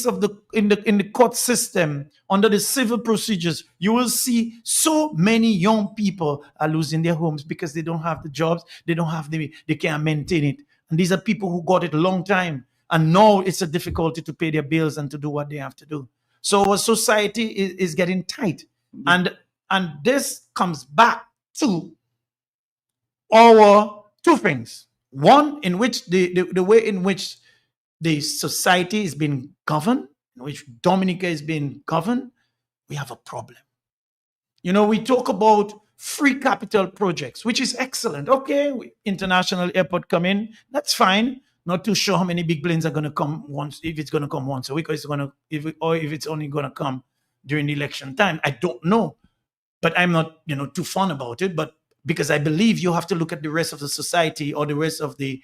of the in the court system, under the civil procedures, you will see so many young people are losing their homes because they don't have the jobs, they can't maintain it. And these are people who got it a long time. And now it's a difficulty to pay their bills and to do what they have to do. So our society is getting tight. And this comes back to our two things. One, in which the way in which the society is being governed, in which Dominica is being governed, we have a problem. We talk about free capital projects, which is excellent. Okay, international airport come in, that's fine. Not too sure how many big planes are going to come once, if it's going to come once a week, or if it's only going to come during the election time. I don't know, but I'm not too fond about it. But because I believe you have to look at the rest of the society, or the rest of the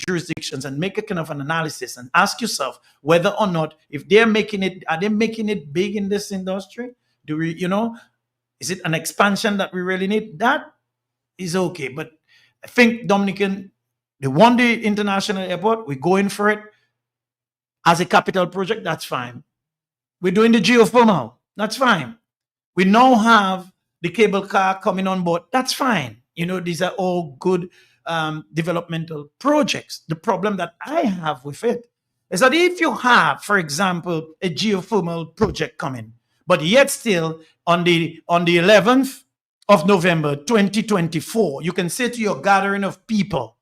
jurisdictions, and make a kind of an analysis and ask yourself whether or not, if are they making it big in this industry? Do we, is it an expansion that we really need? That is okay. But I think Dominican, they want the international airport, we're going for it as a capital project, that's fine. We're doing the geothermal, that's fine. We now have the cable car coming on board, that's fine. These are all good developmental projects. The problem that I have with it is that if you have, for example, a geothermal project coming, but yet still on the 11th of November 2024, you can say to your gathering of people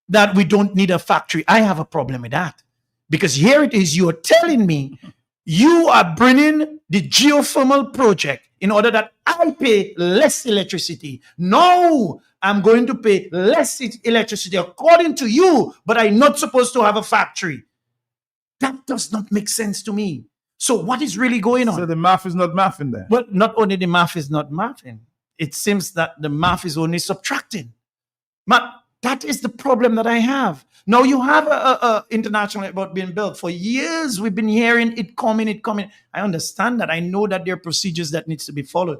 that we don't need a factory. I have a problem with that, because here it is, you are telling me you are bringing the geothermal project in order that I pay less electricity. No, I'm going to pay less electricity according to you, but I'm not supposed to have a factory. That does not make sense to me. So what is really going on? So the math is not mathing there. Well, not only the math is not mathing, it seems that the math is only subtracting. That is the problem that I have. Now you have a international airport being built. For years, we've been hearing it coming. I understand that. I know that there are procedures that needs to be followed.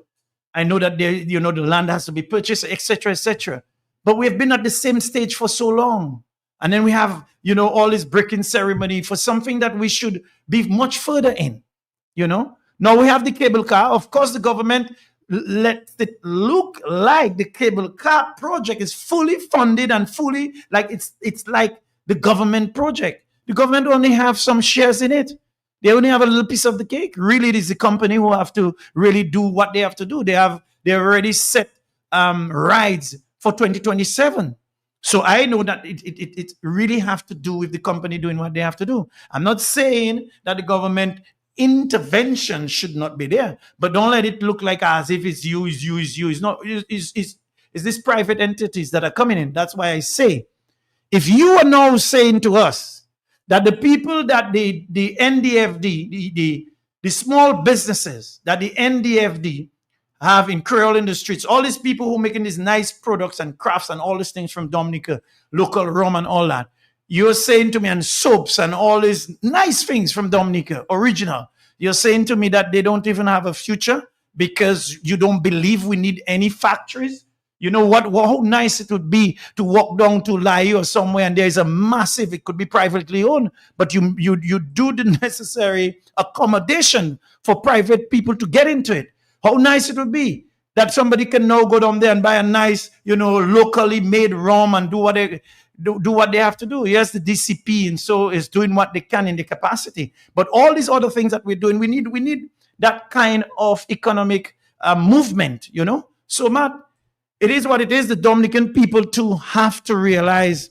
I know that the land has to be purchased, etc., etc. But we've been at the same stage for so long. And then we have, all this breaking ceremony for something that we should be much further in, Now we have the cable car. Of course, the government let it look like the cable car project is fully funded and fully, like it's like the government project. The government only have some shares in it. They only have a little piece of the cake. Really, it is the company who have to really do what they have to do. They already set rides for 2027. So I know that it really have to do with the company doing what they have to do. I'm not saying that the government intervention should not be there, but don't let it look like as if it's you. It's not. It's these private entities that are coming in. That's why I say, if you are now saying to us that the people that the NDFD, the small businesses that the NDFD have in Creole in the streets, all these people who are making these nice products and crafts and all these things from Dominica, local rum and all that, you're saying to me, and soaps and all these nice things from Dominica, original, you're saying to me that they don't even have a future because you don't believe we need any factories? You know what? How nice it would be to walk down to Lai or somewhere and there's a massive, it could be privately owned, but you do the necessary accommodation for private people to get into it. How nice it would be that somebody can now go down there and buy a nice, locally made rum and do what they have to do. Yes, the DCP and so is doing what they can in the capacity. But all these other things that we're doing, we need that kind of economic movement, So, Matt, it is what it is. The Dominican people too have to realize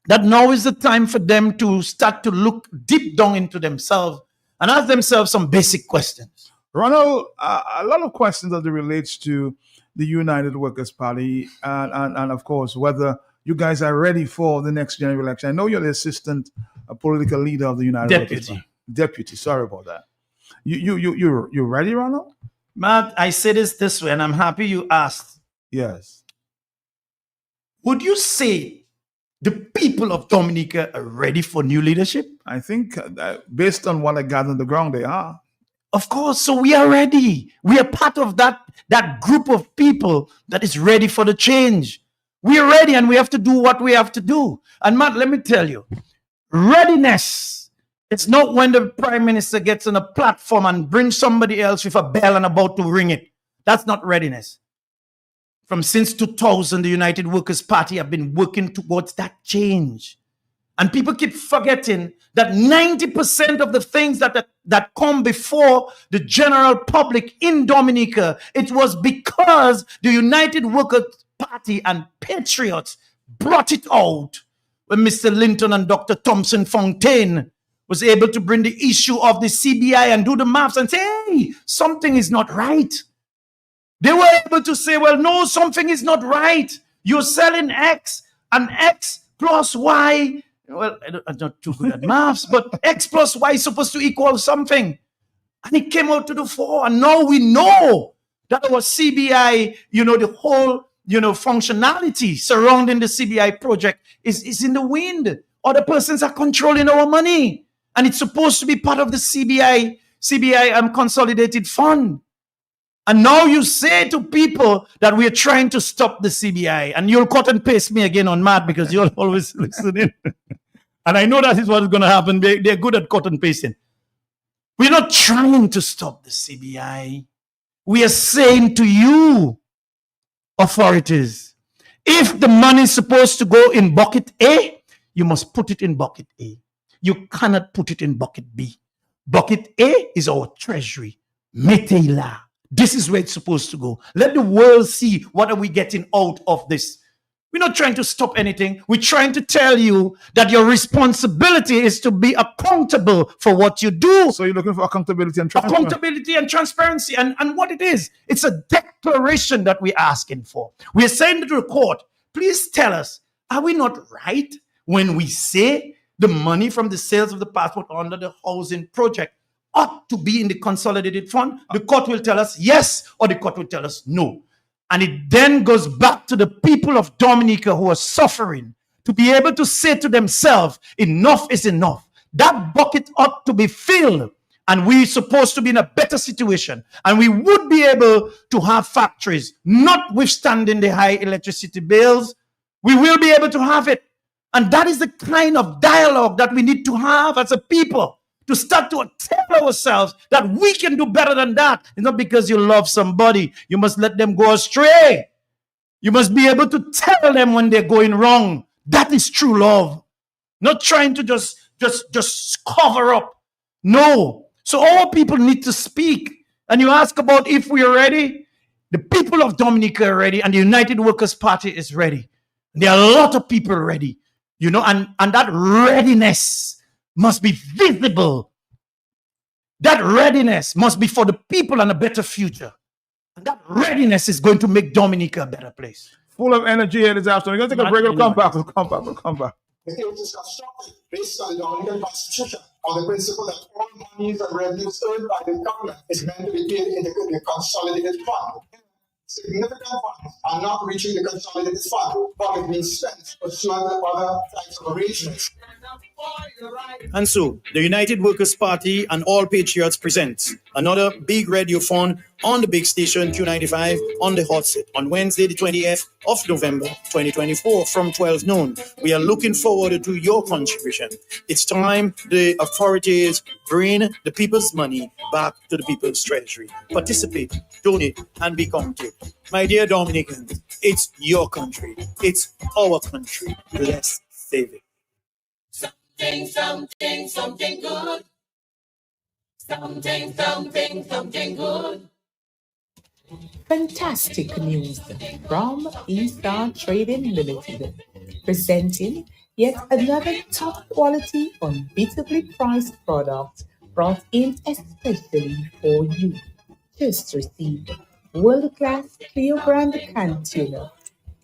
that now is the time for them to start to look deep down into themselves and ask themselves some basic questions. Ronald, a lot of questions as it relates to the United Workers' Party and of course, whether you guys are ready for the next general election. I know you're the assistant political leader of the United Workers' Party. Deputy, sorry about that. You ready, Ronald? Matt, I say this way, and I'm happy you asked. Yes. Would you say the people of Dominica are ready for new leadership? I think based on what I got on the ground, they are. Of course, so we are ready. We are part of that group of people that is ready for the change. We are ready and we have to do what we have to do. And Matt, let me tell you, readiness It's not when the prime minister gets on a platform and brings somebody else with a bell and about to ring it. That's not readiness. From since 2000, the United Workers' Party have been working towards that change. And people keep forgetting that 90% of the things that come before the general public in Dominica, it was because the United Workers' Party and Patriots brought it out when Mr. Linton and Dr. Thompson Fontaine was able to bring the issue of the CBI and do the maths and say, hey, something is not right. They were able to say, well, no, something is not right. You're selling X and X plus Y. Well, I'm not too good at maths, but X plus Y is supposed to equal something. And it came out to the fore. And now we know that our CBI, the whole, functionality surrounding the CBI project is in the wind. Other persons are controlling our money. And it's supposed to be part of the CBI consolidated fund. And now you say to people that we are trying to stop the CBI, and you'll cut and paste me again on Matt because you're always listening. And I know that is what is going to happen. They're good at cut and pasting. We're not trying to stop the CBI. We are saying to you, authorities, if the money is supposed to go in bucket A, you must put it in bucket A. You cannot put it in bucket B. Bucket A is our treasury. Metela. This is where it's supposed to go. Let the world see what are we getting out of this. We're not trying to stop anything. We're trying to tell you that your responsibility is to be accountable for what you do. So you're looking for accountability and transparency. Accountability and transparency. And what it is, it's a declaration that we're asking for. We're saying to the court, please tell us, are we not right when we say the money from the sales of the passport under the housing project ought to be in the consolidated fund? The court will tell us yes, or the court will tell us no. And it then goes back to the people of Dominica who are suffering to be able to say to themselves, enough is enough. That bucket ought to be filled. And we're supposed to be in a better situation. And we would be able to have factories, notwithstanding the high electricity bills. We will be able to have it. And that is the kind of dialogue that we need to have as a people, to start to tell ourselves that we can do better than that. It's not because you love somebody. You must let them go astray. You must be able to tell them when they're going wrong. That is true love. Not trying to just cover up. No. So all people need to speak. And you ask about if we are ready. The people of Dominica are ready, and the United Workers' Party is ready. There are a lot of people ready. And that readiness must be visible. That readiness must be for the people and a better future. And that readiness is going to make Dominica a better place. Full of energy here this afternoon. We're going to take a break. We'll come back. We'll come back. The case is constructed based on the Dominican Constitution on the principle that all monies and revenues earned by the government is meant to be paid in the consolidated fund. Significant funds are not reaching the consolidated fund, but it being spent pursuant to other types of arrangements. And so, the United Workers' Party and All Patriots presents another big radiothon on the big station Q95 on the hot set on Wednesday, the 20th of November, 2024 from 12 noon. We are looking forward to your contribution. It's time the authorities bring the people's money back to the people's treasury. Participate, donate, and be counted. My dear Dominicans, it's your country. It's our country. Let's save it. Something good. Something good. Fantastic news from Eastern Trading Limited, presenting yet another top quality, unbeatably priced product brought in especially for you. Just receive world-class clear brand canned tuna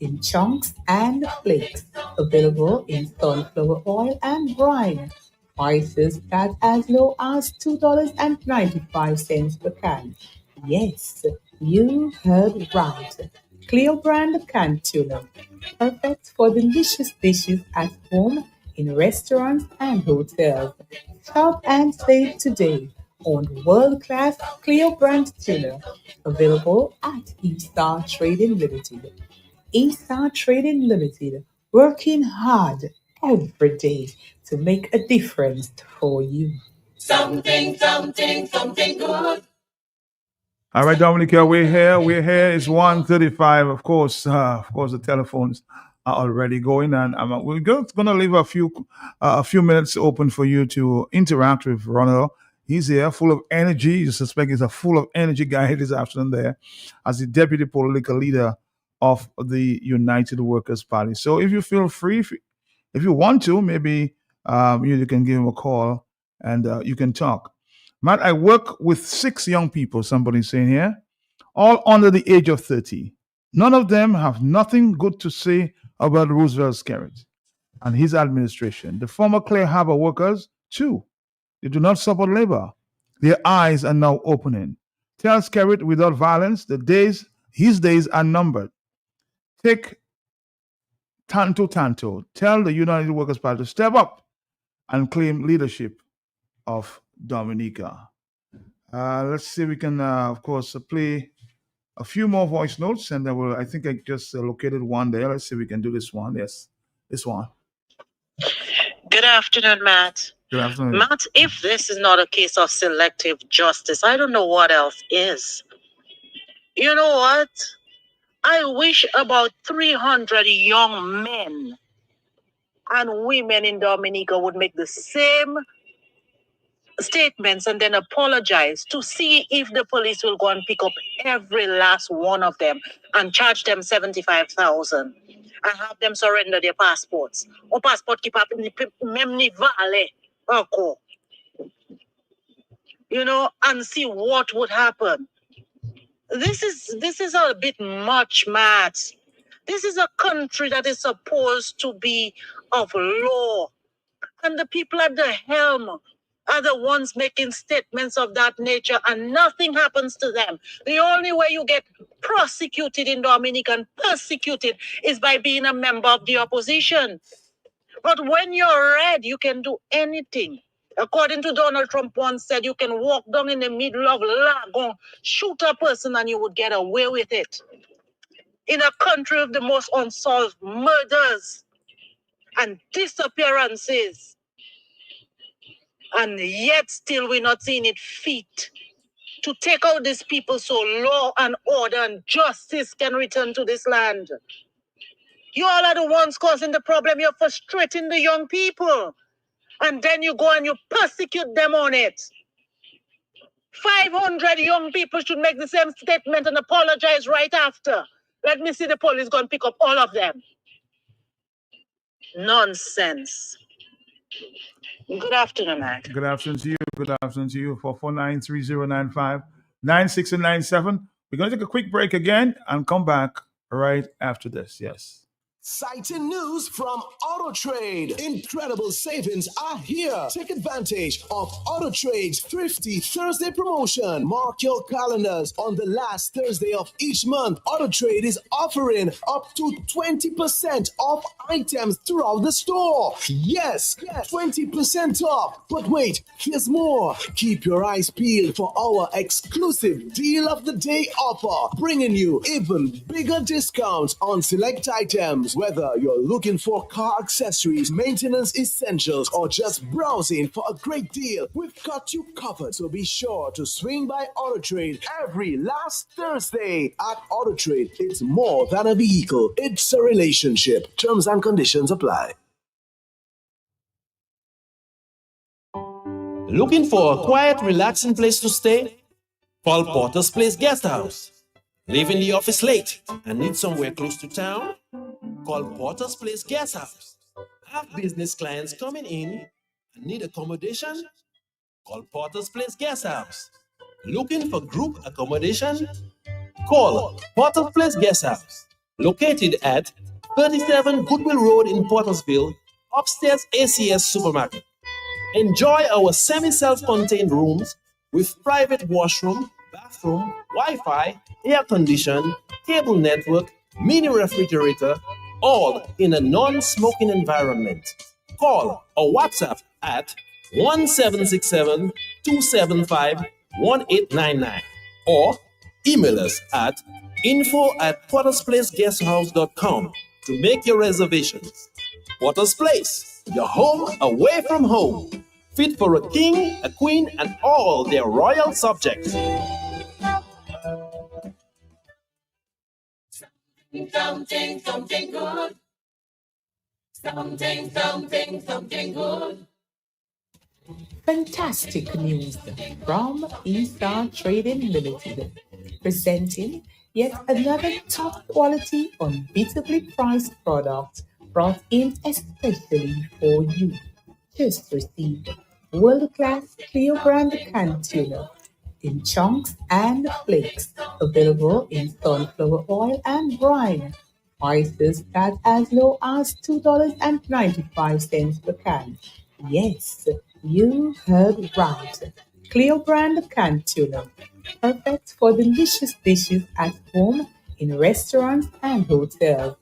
in chunks and flakes, available in sunflower oil and brine. Prices start as low as $2.95 per can. Yes, you heard right. Cleo brand canned tuna, perfect for delicious dishes at home, in restaurants and hotels. Shop and save today on world-class Cleo brand tuna, available at Eaststar Trading Limited. Eaststar Trading Limited, working hard every day to make a difference for you. Something good. All right, Dominica, we're here. It's 1:35. Of course, the telephones are already going, and we're going to leave a few minutes open for you to interact with Ronald. He's here, full of energy. You suspect he's a full of energy guy this afternoon there, as the deputy political leader of the United Workers Party. So, if you feel free, if you want to, maybe you can give him a call and you can talk. Matt, I work with 6 young people, somebody's saying here, all under the age of 30. None of them have nothing good to say about Roosevelt Skerrit and his administration. The former Clay Harbor workers, too. They do not support labor. Their eyes are now opening. Tell Skerrit without violence, his days are numbered. Take tanto. Tell the United Workers Party to step up and claim leadership of Dominica. Let's see if we can, of course, play a few more voice notes, and then I think I just located one there. Let's see if we can do this one. Yes, this one. Good afternoon, Matt. Good afternoon. Matt, if this is not a case of selective justice, I don't know what else is. You know what? I wish about 300 young men and women in Dominica would make the same statements and then apologize to see if the police will go and pick up every last one of them and charge them 75,000 and have them surrender their passports. Or passport keep up in the memni vale. You know, and see what would happen. This is a bit much, Matt. This is a country that is supposed to be of law. And the people at the helm are the ones making statements of that nature, and nothing happens to them. The only way you get prosecuted in Dominica and persecuted is by being a member of the opposition. But when you're red, you can do anything. According to Donald Trump once said, you can walk down in the middle of Lagon, shoot a person, and you would get away with it. In a country of the most unsolved murders and disappearances, and yet still we're not seeing it fit to take out these people so law and order and justice can return to this land. You all are the ones causing the problem. You're frustrating the young people. And then you go and you persecute them on it. 500 young people should make the same statement and apologize right after. Let me see the police go and pick up all of them. Nonsense. Good afternoon, Matt. Good afternoon to you. Good afternoon to you. 449-3095, 96 and 97. We're going to take a quick break again and come back right after this. Yes. Exciting news from AutoTrade. Incredible savings are here. Take advantage of AutoTrade's Thrifty Thursday promotion. Mark your calendars. On the last Thursday of each month, AutoTrade is offering up to 20% off items throughout the store. Yes, 20% off. But wait, here's more. Keep your eyes peeled for our exclusive Deal of the Day offer, bringing you even bigger discounts on select items. Whether you're looking for car accessories, maintenance essentials, or just browsing for a great deal, we've got you covered. So be sure to swing by AutoTrade every last Thursday. At AutoTrade, it's more than a vehicle, it's a relationship. Terms and conditions apply. Looking for a quiet, relaxing place to stay? Call Porter's Place Guest House. Leaving the office late and need somewhere close to town? Call Porter's Place Guest House. Have business clients coming in and need accommodation? Call Porter's Place Guest House. Looking for group accommodation? Call Porter's Place Guest House. Located at 37 Goodwill Road in Portersville, upstairs ACS Supermarket. Enjoy our semi-self-contained rooms with private washroom, bathroom, Wi-Fi, air condition, cable network, mini refrigerator, all in a non-smoking environment. Call or WhatsApp at 1767-275-1899 or email us at info@portersplaceguesthouse.com to make your reservations. Porter's Place, Your home away from home. Fit for a king, a queen, and all their royal subjects. Something good. Something good. Fantastic news from Eastern Trading Limited, presenting yet another top quality, unbeatably priced product brought in especially for you. Just receive world-class clear brand canned tuna in chunks and flakes, available in sunflower oil and brine. Prices start as low as $2.95 per can. Yes, you heard right. Cleo brand canned tuna. Perfect for delicious dishes at home, in restaurants and hotels.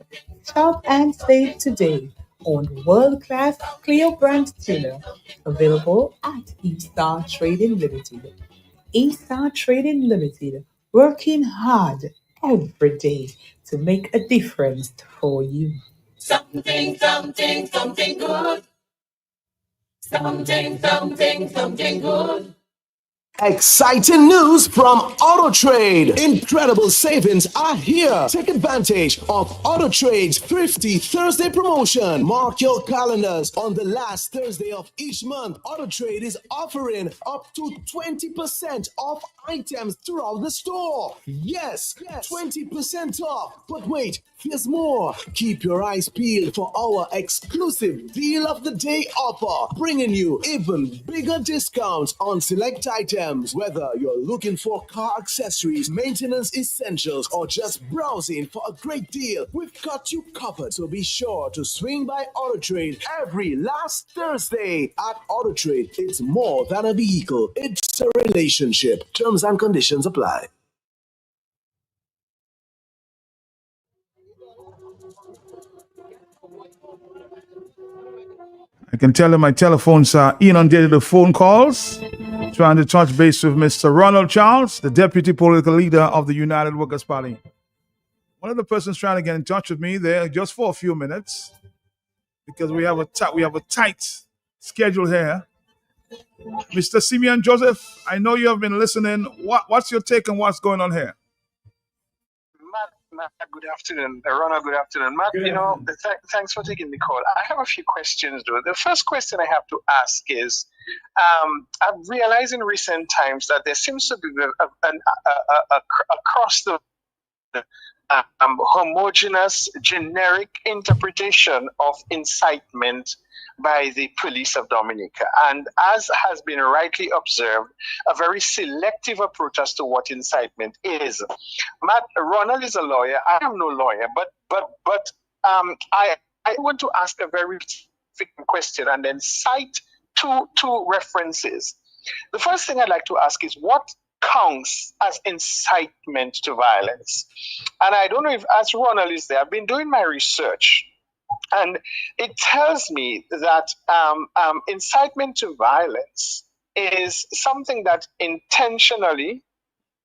Shop and save today on world-class Cleo brand tuna. Available at Eastar Trading Limited. Eastar Trading Limited. Working hard every day to make a difference for you. Something good. Something good. Exciting news from Auto Trade. Incredible savings are here. Take advantage of Auto Trade's Thrifty Thursday promotion. Mark your calendars. On the last Thursday of each month, Auto Trade is offering up to 20% off items throughout the store. Yes, 20% off. But wait, there's more. Keep your eyes peeled for our exclusive Deal of the Day offer, bringing you even bigger discounts on select items. Whether you're looking for car accessories, maintenance essentials, or just browsing for a great deal, we've got you covered. So be sure to swing by Auto Trade every last Thursday. At Auto Trade, it's more than a vehicle, it's a relationship. Terms and conditions apply. I can tell you my telephones are inundated with phone calls trying to touch base with Mr. Ronald Charles, the deputy political leader of the United Workers' Party. One of the persons trying to get in touch with me there just for a few minutes because we have a tight schedule here. Mr. Simeon Joseph, I know you have been listening. What's your take on what's going on here? Matt, good afternoon. Ronald, good afternoon. Matt, thanks for taking the call. I have a few questions, though. The first question I have to ask is, I've realized in recent times that there seems to be across the homogeneous, generic interpretation of incitement by the police of Dominica. And as has been rightly observed, a very selective approach as to what incitement is. Matt, Ronald is a lawyer. I am no lawyer, but I want to ask a very specific question and then cite two references. The first thing I'd like to ask is what counts as incitement to violence? And I don't know if, as Ronald is there, I've been doing my research, and it tells me that incitement to violence is something that intentionally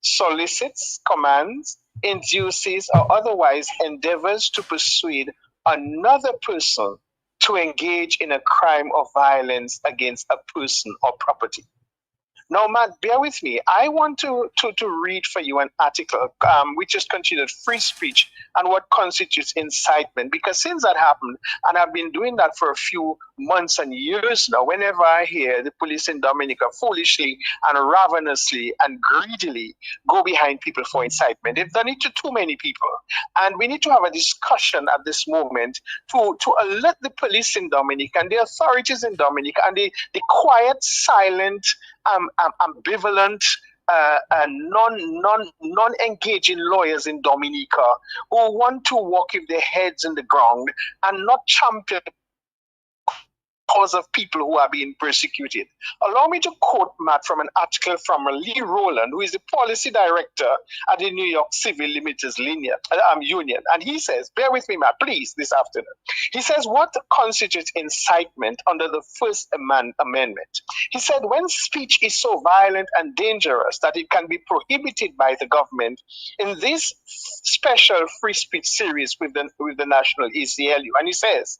solicits, commands, induces, or otherwise endeavors to persuade another person to engage in a crime of violence against a person or property. Now, Matt, bear with me. I want to read for you an article which is considered free speech and what constitutes incitement. Because since that happened, and I've been doing that for a few months and years now, whenever I hear the police in Dominica foolishly and ravenously and greedily go behind people for incitement, they've done it to too many people. And we need to have a discussion at this moment to alert the police in Dominica and the authorities in Dominica and the quiet, silent, ambivalent, non-engaging lawyers in Dominica who want to walk with their heads in the ground and not champion cause of people who are being persecuted. Allow me to quote, Matt, from an article from Lee Rowland, who is the policy director at the New York Civil Limiters Union. And he says, bear with me, Matt, please, this afternoon. He says, what constitutes incitement under the First Amendment? He said, when speech is so violent and dangerous that it can be prohibited by the government, in this special free speech series with the National ACLU, and he says,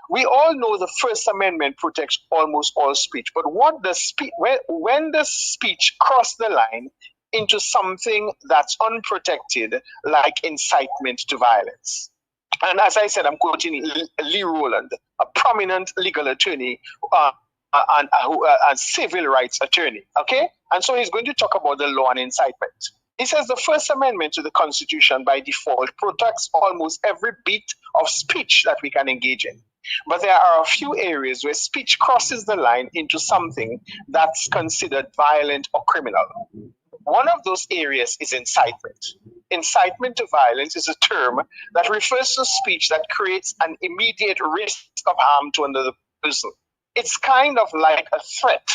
we all know the First Amendment Amendment protects almost all speech, but what does when does speech cross the line into something that's unprotected, like incitement to violence? And as I said, I'm quoting Lee Rowland, a prominent legal attorney and a civil rights attorney. Okay, and so he's going to talk about the law on incitement. He says the First Amendment to the Constitution by default protects almost every bit of speech that we can engage in. But there are a few areas where speech crosses the line into something that's considered violent or criminal. One of those areas is incitement. Incitement to violence is a term that refers to speech that creates an immediate risk of harm to another person. It's kind of like a threat,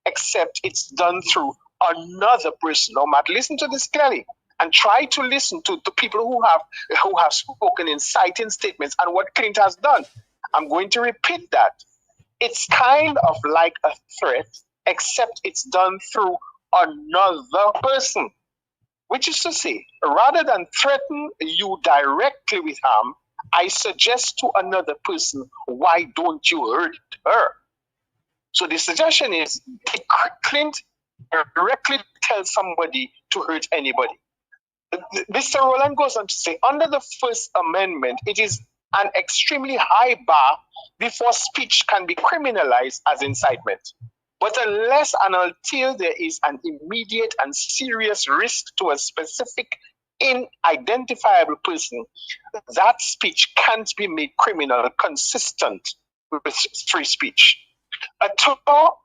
except it's done through another person. Now, Matt, listen to this clearly and try to listen to the people who have spoken inciting statements and what Clint has done. I'm going to repeat that. It's kind of like a threat, except it's done through another person. Which is to say, rather than threaten you directly with harm, I suggest to another person, why don't you hurt her? So the suggestion is, Clint directly tell somebody to hurt anybody. Mr. Roland goes on to say, under the First Amendment, it is an extremely high bar before speech can be criminalized as incitement. But unless and until there is an immediate and serious risk to a specific unidentifiable person, that speech can't be made criminal consistent with free speech. A tour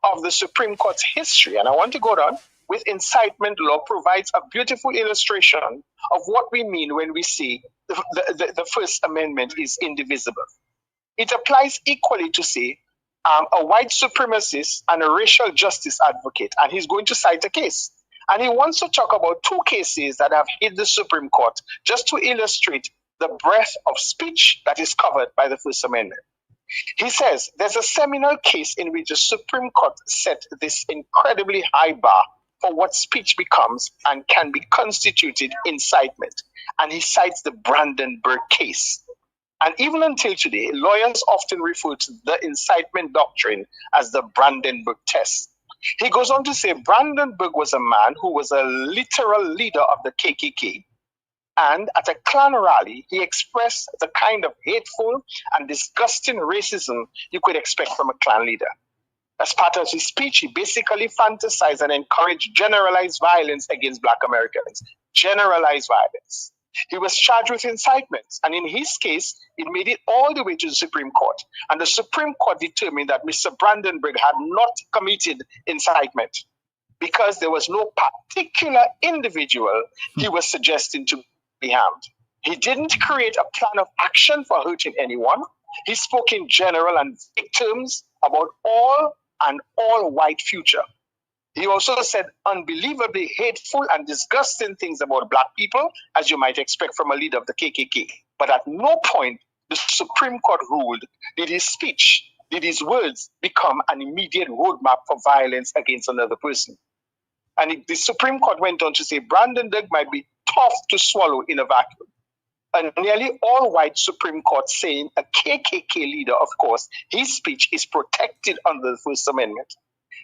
of the Supreme Court's history, and I want to go down, with incitement law provides a beautiful illustration of what we mean when we say the First Amendment is indivisible. It applies equally to, say, a white supremacist and a racial justice advocate, and he's going to cite a case. And he wants to talk about two cases that have hit the Supreme Court just to illustrate the breadth of speech that is covered by the First Amendment. He says there's a seminal case in which the Supreme Court set this incredibly high bar for what speech becomes and can be constituted incitement. And he cites the Brandenburg case. And even until today, lawyers often refer to the incitement doctrine as the Brandenburg test. He goes on to say Brandenburg was a man who was a literal leader of the KKK. And at a Klan rally, he expressed the kind of hateful and disgusting racism you could expect from a Klan leader. As part of his speech, he basically fantasized and encouraged generalized violence against Black Americans. Generalized violence. He was charged with incitement, and in his case, it made it all the way to the Supreme Court. And the Supreme Court determined that Mr. Brandenburg had not committed incitement because there was no particular individual he was suggesting to be harmed. He didn't create a plan of action for hurting anyone. He spoke in general and vague terms about all white future. He also said unbelievably hateful and disgusting things about Black people, as you might expect from a leader of the KKK. But at no point the Supreme Court ruled did his speech, did his words become an immediate roadmap for violence against another person. And the Supreme Court went on to say Brandenburg might be tough to swallow in a vacuum. A nearly all-white Supreme Court saying a KKK leader, of course, his speech is protected under the First Amendment.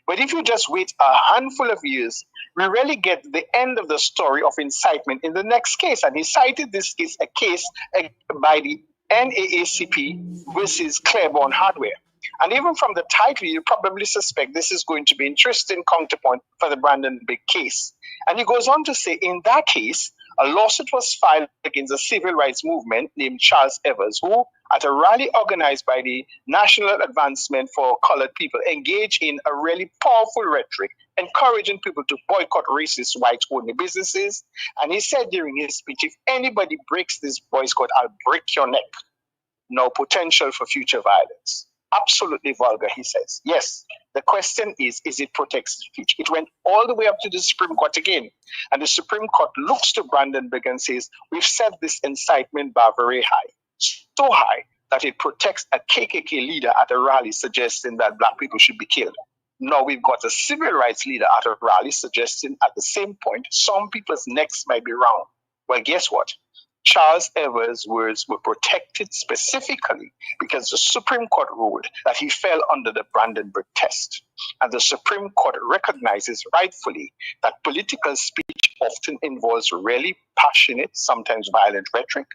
But if you just wait a handful of years, we really get the end of the story of incitement in the next case. And he cited this case, a case by the NAACP versus Claiborne Hardware. And even from the title, you probably suspect this is going to be an interesting counterpoint for the Brandenburg case. And he goes on to say, in that case, a lawsuit was filed against a civil rights movement named Charles Evers, who, at a rally organized by the National Advancement for Colored People, engaged in a really powerful rhetoric, encouraging people to boycott racist white-only businesses. And he said during his speech, if anybody breaks this boycott, I'll break your neck. No potential for future violence. Absolutely vulgar, he says. Yes, the question is it protects speech? It went all the way up to the Supreme Court again. And the Supreme Court looks to Brandenburg and says, we've set this incitement bar very high. So high that it protects a KKK leader at a rally suggesting that Black people should be killed. Now we've got a civil rights leader at a rally suggesting at the same point some people's necks might be round. Well, guess what? Charles Evers' words were protected specifically because the Supreme Court ruled that he fell under the Brandenburg test. And the Supreme Court recognizes rightfully that political speech often involves really passionate, sometimes violent rhetoric.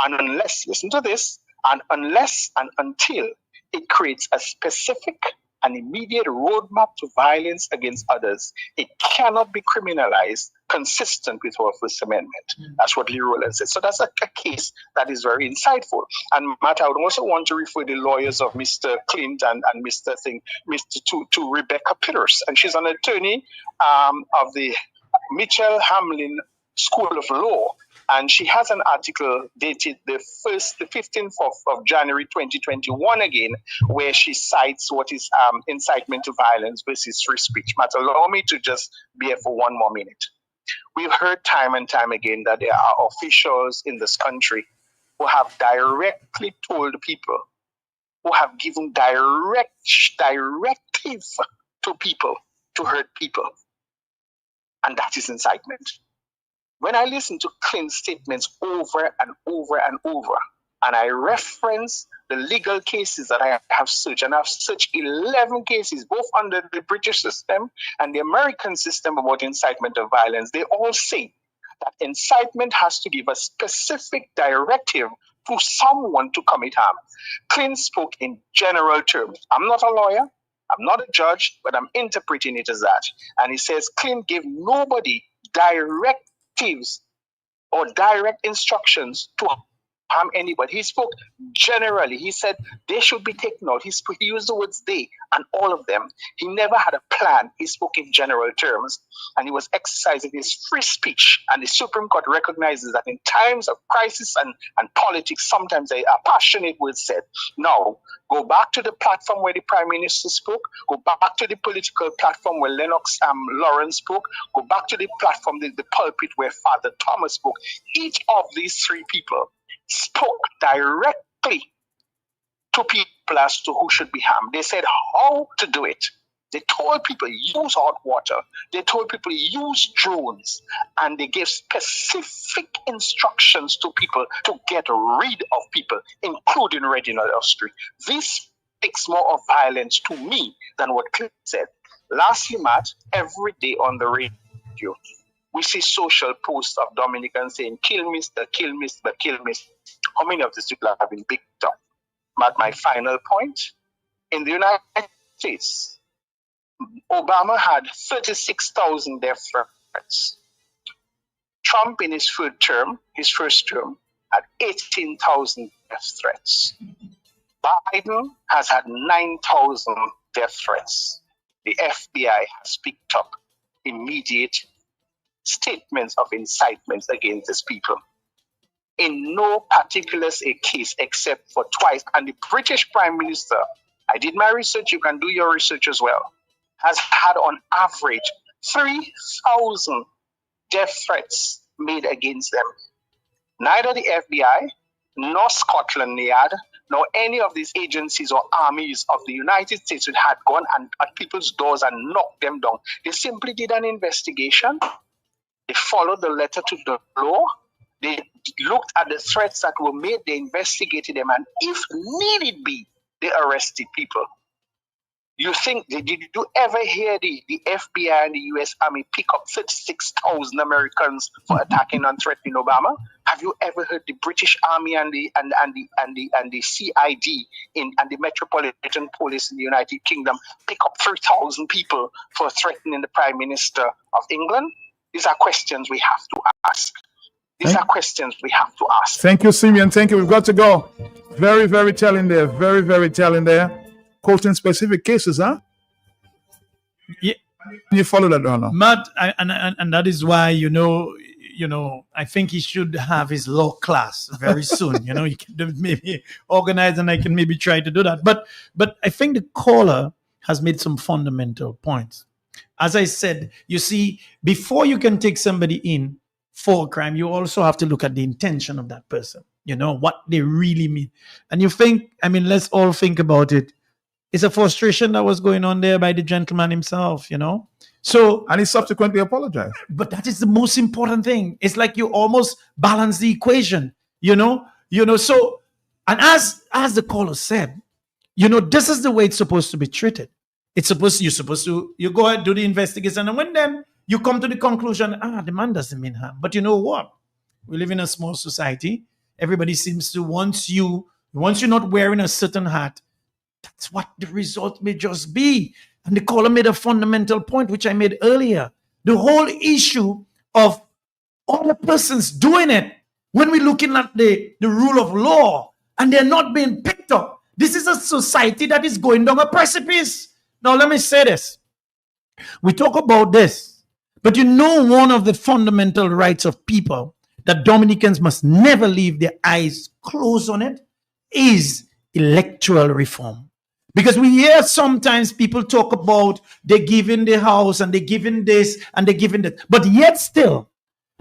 And unless, listen to this, and unless and until it creates a specific and immediate roadmap to violence against others, it cannot be criminalized consistent with our First Amendment. That's what Lee Rowland said. So that's a case that is very insightful. And Matt, I would also want to refer the lawyers of Mr. Clint and Mr. to Rebecca Peters. And she's an attorney of the Mitchell Hamlin School of Law. And she has an article dated the 15th of January 2021 again, where she cites what is incitement to violence versus free speech. Matt, allow me to just be here for one more minute. We've heard time and time again that there are officials in this country who have directly told people, who have given directive to people to hurt people. And that is incitement. When I listen to Clint's statements over and over and over, and I reference the legal cases that I have searched, and I've searched 11 cases, both under the British system and the American system about incitement of violence, they all say that incitement has to give a specific directive to someone to commit harm. Clint spoke in general terms. I'm not a lawyer, I'm not a judge, but I'm interpreting it as that. And he says Clint gave nobody directives or direct instructions to harm anybody. He spoke generally. He said they should be taken out. He used the words they and all of them. He never had a plan. He spoke in general terms, and he was exercising his free speech. And the Supreme Court recognizes that in times of crisis and politics, sometimes a passionate word said. Now, go back to the platform where the Prime Minister spoke. Go back to the political platform where Lennox Lawrence spoke. Go back to the platform, the pulpit where Father Thomas spoke. Each of these three people spoke directly to people as to who should be harmed. They said how to do it. They told people use hot water. They told people use drones. And they gave specific instructions to people to get rid of people, including Reginald Street. This speaks more of violence to me than what Clint said. Lastly, Matt, every day on the radio, we see social posts of Dominicans saying, kill Mr., kill Mr., kill Mr. How many of these people have been picked up? Matt, my final point, in the United States, Obama had 36,000 death threats. Trump in his first term, had 18,000 death threats. Biden has had 9,000 death threats. The FBI has picked up immediate statements of incitements against these people. In no particular case except for twice. And the British Prime Minister, I did my research, you can do your research as well, has had on average 3,000 death threats made against them. Neither the FBI, nor Scotland Yard, nor any of these agencies or armies of the United States had gone at people's doors and knocked them down. They simply did an investigation. They followed the letter to the law. They looked at the threats that were made. They investigated them. And if needed be, they arrested people. Did you ever hear the FBI and the US Army pick up 36,000 Americans for attacking and threatening Obama? Have you ever heard the British Army and the CID and the Metropolitan Police in the United Kingdom pick up 3,000 people for threatening the Prime Minister of England? These are questions we have to ask. Thank you, Simeon. Thank you. We've got to go. Very, very telling there. Very, very telling there. Quoting specific cases, huh? Yeah. You follow that, or not? Matt, and that is why, I think he should have his law class very soon. He can maybe organize, and I can maybe try to do that. But I think the caller has made some fundamental points. As I said, you see, before you can take somebody in for a crime, you also have to look at the intention of that person, what they really mean. And let's all think about it. It's a frustration that was going on there by the gentleman himself, So, And he subsequently apologized. but that is the most important thing. It's like you almost balance the equation, So, and as the caller said, this is the way it's supposed to be treated. You're supposed to, you go ahead, do the investigation, and when then you come to the conclusion, the man doesn't mean harm. But you know what? We live in a small society. Everybody seems to, once you're not wearing a certain hat, that's what the result may just be. And the caller made a fundamental point, which I made earlier. The whole issue of other persons doing it, when we're looking at the rule of law and they're not being picked up, this is a society that is going down a precipice. Now, let me say this. We talk about this, but one of the fundamental rights of people that Dominicans must never leave their eyes closed on it is electoral reform. Because we hear sometimes people talk about they're giving the house and they're giving this and they're giving that. But yet still,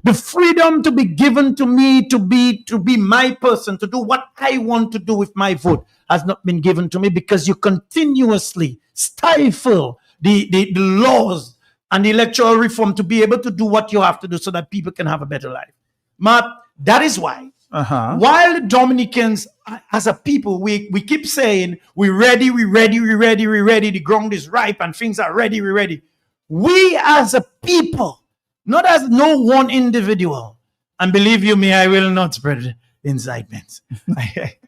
the freedom to be given to me to be my person, to do what I want to do with my vote has not been given to me, because you continuously stifle the laws and the electoral reform to be able to do what you have to do so that people can have a better life. Matt, that is why. While the Dominicans, as a people, we keep saying, we're ready, the ground is ripe and things are ready, we're ready. We as a people, not as no one individual, and believe you me, I will not spread incitements. I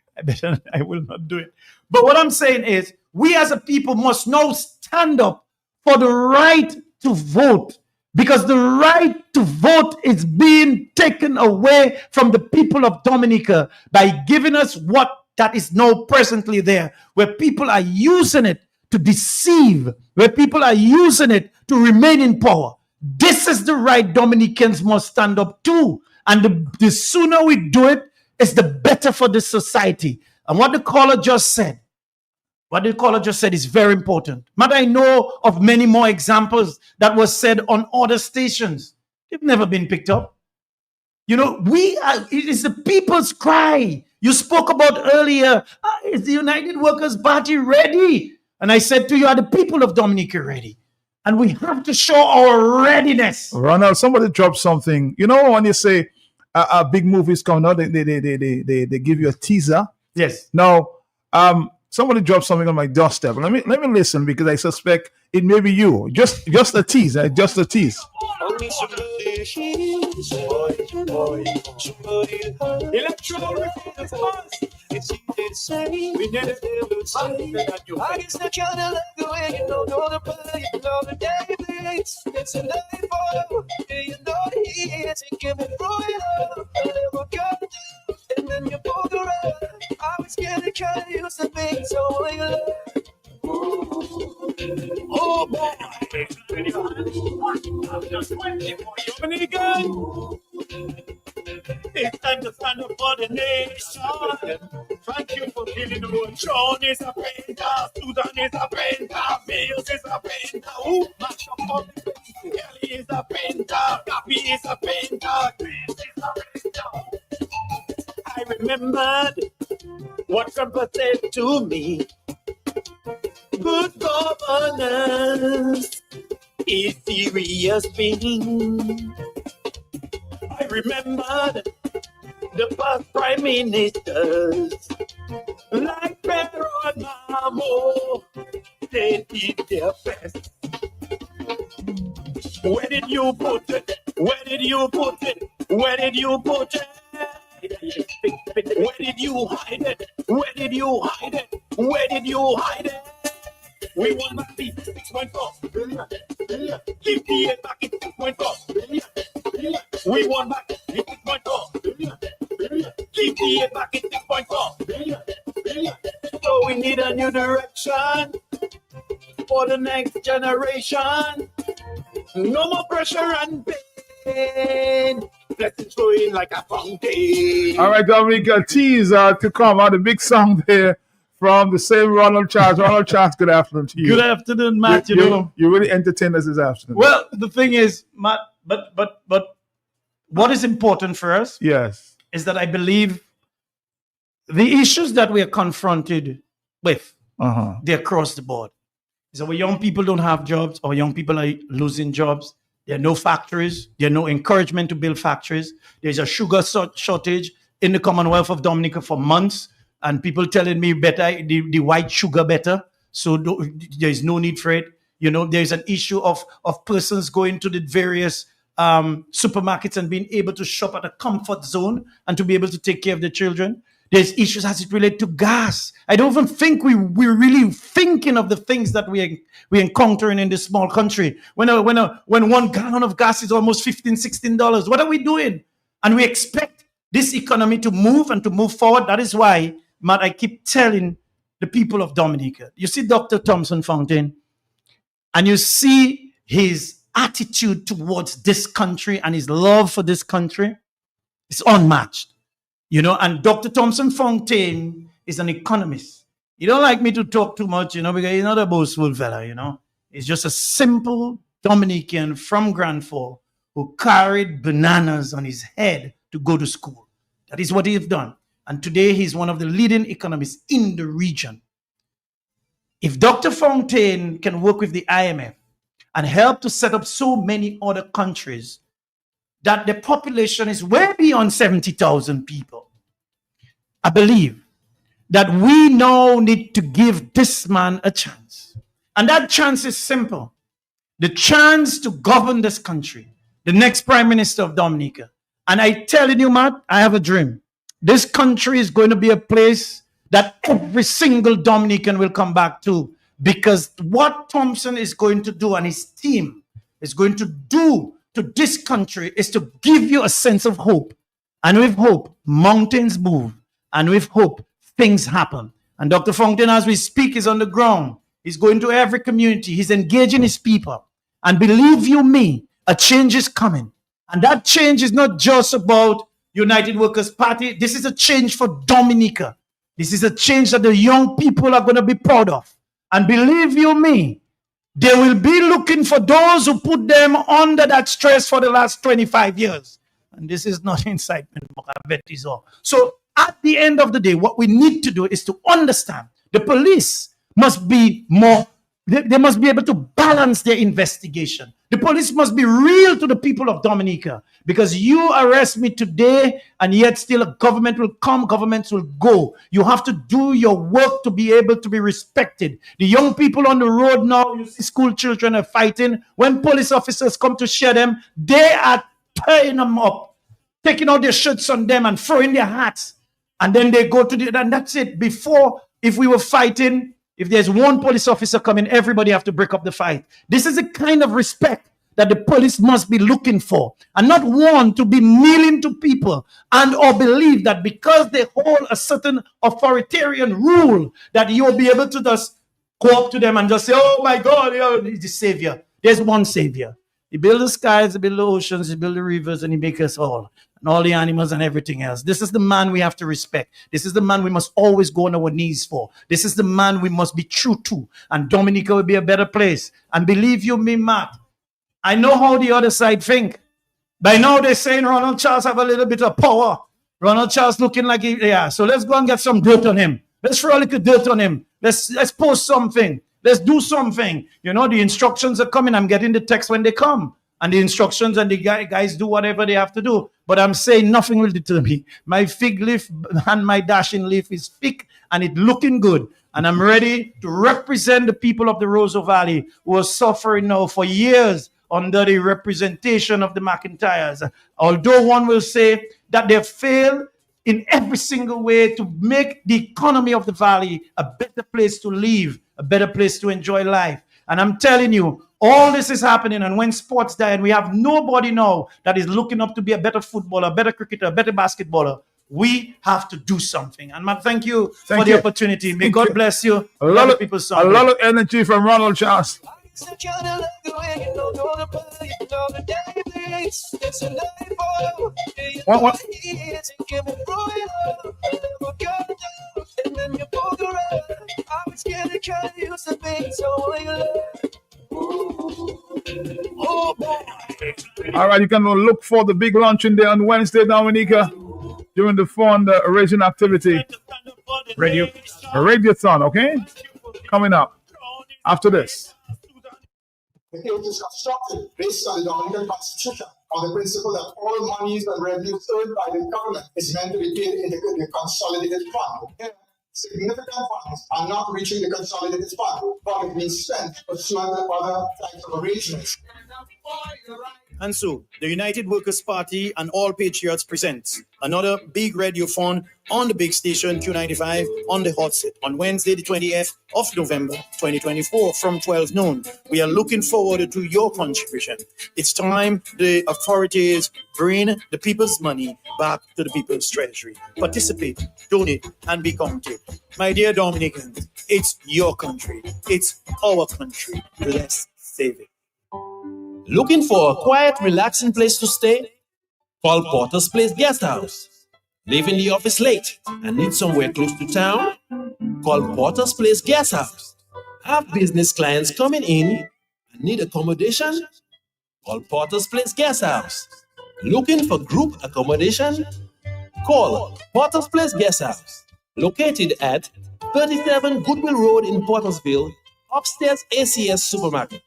will not do it. But what I'm saying is, we as a people must now stand up for the right to vote. Because the right to vote is being taken away from the people of Dominica by giving us what that is now presently there, where people are using it to deceive, where people are using it to remain in power. This is the right Dominicans must stand up to. And the sooner we do it, it's the better for this society. And what the caller just said is very important. But I know of many more examples that was said on other stations. They've never been picked up. It is the people's cry. You spoke about earlier, is the United Workers' Party ready? And I said to you, are the people of Dominica ready? And we have to show our readiness. Ronald, somebody dropped something. When you say a big movie is coming out, they give you a teaser. Yes. Now, somebody dropped something on my doorstep. Let me listen, because I suspect it may be you. Just a tease, just a tease. Electoral reform is must. It's easy to say. We never will say that you. I guess I kind of like the way you know the play, you know the days. It's a life for you. You know the hits and give me through it all. I never got it, and then you pull the rug. I was scared to kind of use the things so you love. Oh boy, I'm just waiting for you, Dominican. It's time to stand up for the nation. Thank you for giving the world. Sean is a painter, Susan is a painter, Mills is a painter, who match up on the face. Kelly is a painter, Cappy is a painter, Chris is a painter. I remembered what Trump said to me. Good governance is serious thing. I remembered the past prime ministers, like Pedro and Mamo, they did their best. Where did you put it? Where did you put it? Where did you put it? Where did you hide it? Where did you hide it? Where did you hide it? We won back the 6.4 billion. Keep the aid back in 6.4 billion. We won back the 6.4 billion. Keep the aid back in 6.4 billion. So we need a new direction for the next generation. No more pressure and pain. Blessings flowing like a fountain. All right, Dominica, tease to come out. A big song there from the same Ronald Charles. Ronald Charles, good afternoon to you. Good afternoon, Matt. You really entertained us this afternoon. Well, the thing is, Matt, but what is important for us, yes, is that I believe the issues that we are confronted with, they're across the board. So our young people don't have jobs. Our young people are losing jobs. There are no factories. There are no encouragement to build factories. There's a sugar shortage in the Commonwealth of Dominica for months, and people telling me better the white sugar better. So there's no need for it. You know, there's an issue of persons going to the various supermarkets and being able to shop at a comfort zone and to be able to take care of the children. There's issues as it relates to gas. I don't even think we're really thinking of the things that we're encountering in this small country. When 1 gallon of gas is almost $15-16, what are we doing? And we expect this economy to move and to move forward. That is why, Matt, I keep telling the people of Dominica. You see Dr. Thompson Fontaine, and you see his attitude towards this country and his love for this country. It's unmatched. You know, and Dr. Thompson Fontaine is an economist. He don't like me to talk too much, you know, because he's not a boastful fella, you know. He's just a simple Dominican from Grand Forks who carried bananas on his head to go to school. That is what he's done. And today he's one of the leading economists in the region. If Dr. Fontaine can work with the IMF and help to set up so many other countries that the population is way beyond 70,000 people, I believe that we now need to give this man a chance. And that chance is simple. The chance to govern this country, the next Prime Minister of Dominica. And I telling you, Matt, I have a dream. This country is going to be a place that every single Dominican will come back to, because what Thompson is going to do and his team is going to do to this country is to give you a sense of hope. And with hope, mountains move. And with hope, things happen. And Dr. Fontaine, as we speak, is on the ground. He's going to every community. He's engaging his people. And believe you me, a change is coming. And that change is not just about United Workers' Party. This is a change for Dominica. This is a change that the young people are going to be proud of. And believe you me, they will be looking for those who put them under that stress for the last 25 years. And this is not incitement. So at the end of the day, what we need to do is to understand the police must be more, they must be able to balance their investigation. The police must be real to the people of Dominica, because you arrest me today and yet still a government will come, governments will go. You have to do your work to be able to be respected. The young people on the road now, you see school children are fighting. When police officers come to share them, they are tying them up, taking out their shirts on them and throwing their hats. And then they go to and that's it. Before, if we were fighting, if there's one police officer coming, everybody have to break up the fight. This is the kind of respect that the police must be looking for, and not want to be kneeling to people and or believe that because they hold a certain authoritarian rule that you will be able to just go up to them and just say, oh my God, he's the savior. There's one savior. He built the skies, he built the oceans, he built the rivers, and he makes us all. And all the animals and everything else. This is the man we have to respect. This is the man we must always go on our knees for. This is the man we must be true to. And Dominica will be a better place. And believe you me, Matt, I know how the other side think. By now they're saying Ronald Charles have a little bit of power. Ronald Charles looking like so let's go and get some dirt on him. Let's throw a little dirt on him. Let's post something. Let's do something. You know, the instructions are coming. I'm getting the text when they come. And the instructions and the guys do whatever they have to do. But I'm saying nothing will deter me. My fig leaf and my dashing leaf is thick and it's looking good. And I'm ready to represent the people of the Roseau Valley who are suffering now for years under the representation of the McIntyres. Although one will say that they failed in every single way to make the economy of the valley a better place to live, a better place to enjoy life. And I'm telling you, all this is happening, and when sports die and we have nobody now that is looking up to be a better footballer, a better cricketer, a better basketballer, we have to do something. And Matt, thank you for the opportunity. May God bless you. A lot of energy from Ronald Charles. What? All right, you can look for the big luncheon there on Wednesday, Dominica, during the fundraising activity. Radiothon, okay? Coming up. after this. The case is constructed based on the Dominican Constitution on the principle that all monies and revenues earned by the government is meant to be paid in the consolidated fund. Here, significant funds are not reaching the consolidated fund, but it being spent pursuant to other types of arrangements. And so, the United Workers' Party and All Patriots presents another big radiothon on the big station Q95 on the hot set on Wednesday, the 20th of November, 2024 from 12 noon. We are looking forward to your contribution. It's time the authorities bring the people's money back to the people's treasury. Participate, donate, and be counted. My dear Dominicans, it's your country. It's our country. Let's save it. Looking for a quiet, relaxing place to stay? Call Porter's Place Guest House. Leaving the office late and need somewhere close to town? Call Porter's Place Guest House. Have business clients coming in and need accommodation? Call Porter's Place Guest House. Looking for group accommodation? Call Porter's Place Guest House. Located at 37 Goodwill Road in Portersville, upstairs ACS Supermarket.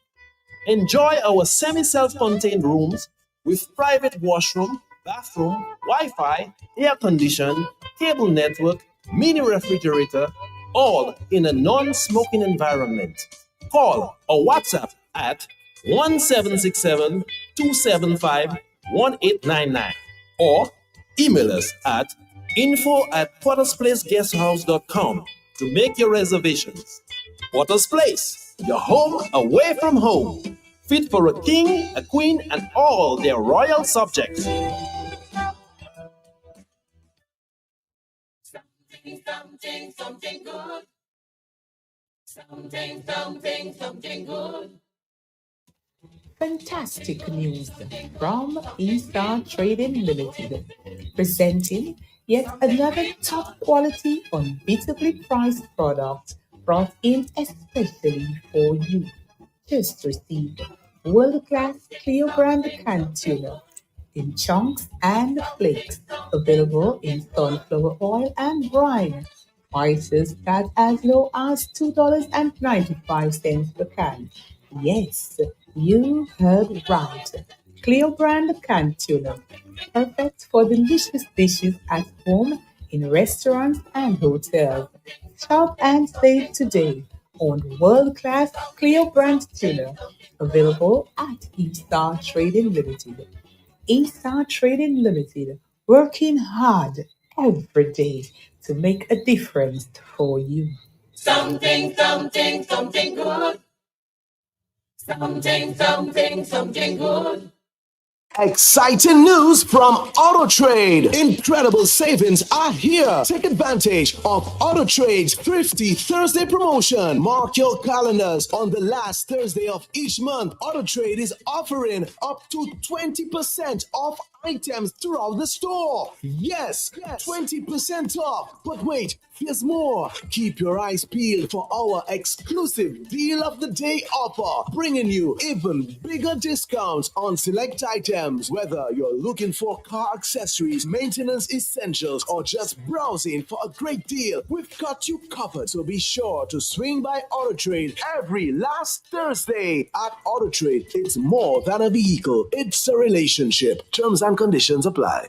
Enjoy our semi-self-contained rooms with private washroom, bathroom, Wi-Fi, air condition, cable network, mini refrigerator, all in a non-smoking environment. Call or WhatsApp at 1767-275-1899 or email us at info@portersplaceguesthouse.com to make your reservations. Porter's Place, your home away from home. Fit for a king, a queen, and all their royal subjects. Something good. Something good. Fantastic news from Eaststar Trading Limited, presenting yet another top quality, unbeatably priced product brought in especially for you. Just received world-class clear brand canned tuna in chunks and flakes, available in sunflower oil and brine. Prices start as low as $2.95 per can. Yes, you heard right. Clear brand canned tuna, perfect for delicious dishes at home, in restaurants and hotels. Shop and save today on world-class clear brand tuna, available at Eaststar Trading Limited. Eaststar Trading Limited, working hard every day to make a difference for you. Something good. Something good. Exciting news from AutoTrade. Incredible savings are here. Take advantage of AutoTrade's Thrifty Thursday promotion. Mark your calendars. On the last Thursday of each month, AutoTrade is offering up to 20% off items throughout the store. Yes, 20% off. But wait, there's more. Keep your eyes peeled for our exclusive Deal of the Day offer, bringing you even bigger discounts on select items. Whether you're looking for car accessories, maintenance essentials, or just browsing for a great deal, we've got you covered. So be sure to swing by AutoTrade every last Thursday. At AutoTrade, it's more than a vehicle, it's a relationship. Terms and conditions apply.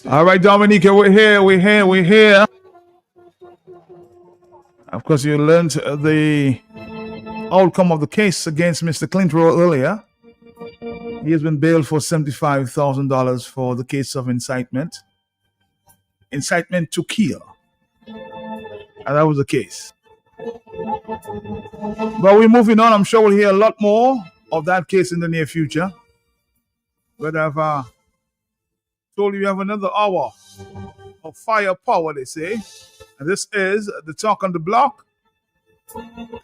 All right, Dominica, we're here. Of course, you learned the outcome of the case against Mr. Clinton earlier. He has been bailed for $75,000 for the case of incitement to kill. And that was the case. But we're moving on. I'm sure we'll hear a lot more of that case in the near future. But I've told you have another hour of firepower, they say. And this is the Talk on the Block.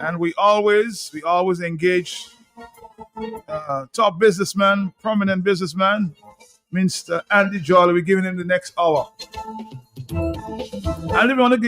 And we always engage top businessman, prominent businessman, Mr. Andy Jolly. We're giving him the next hour. And if you want to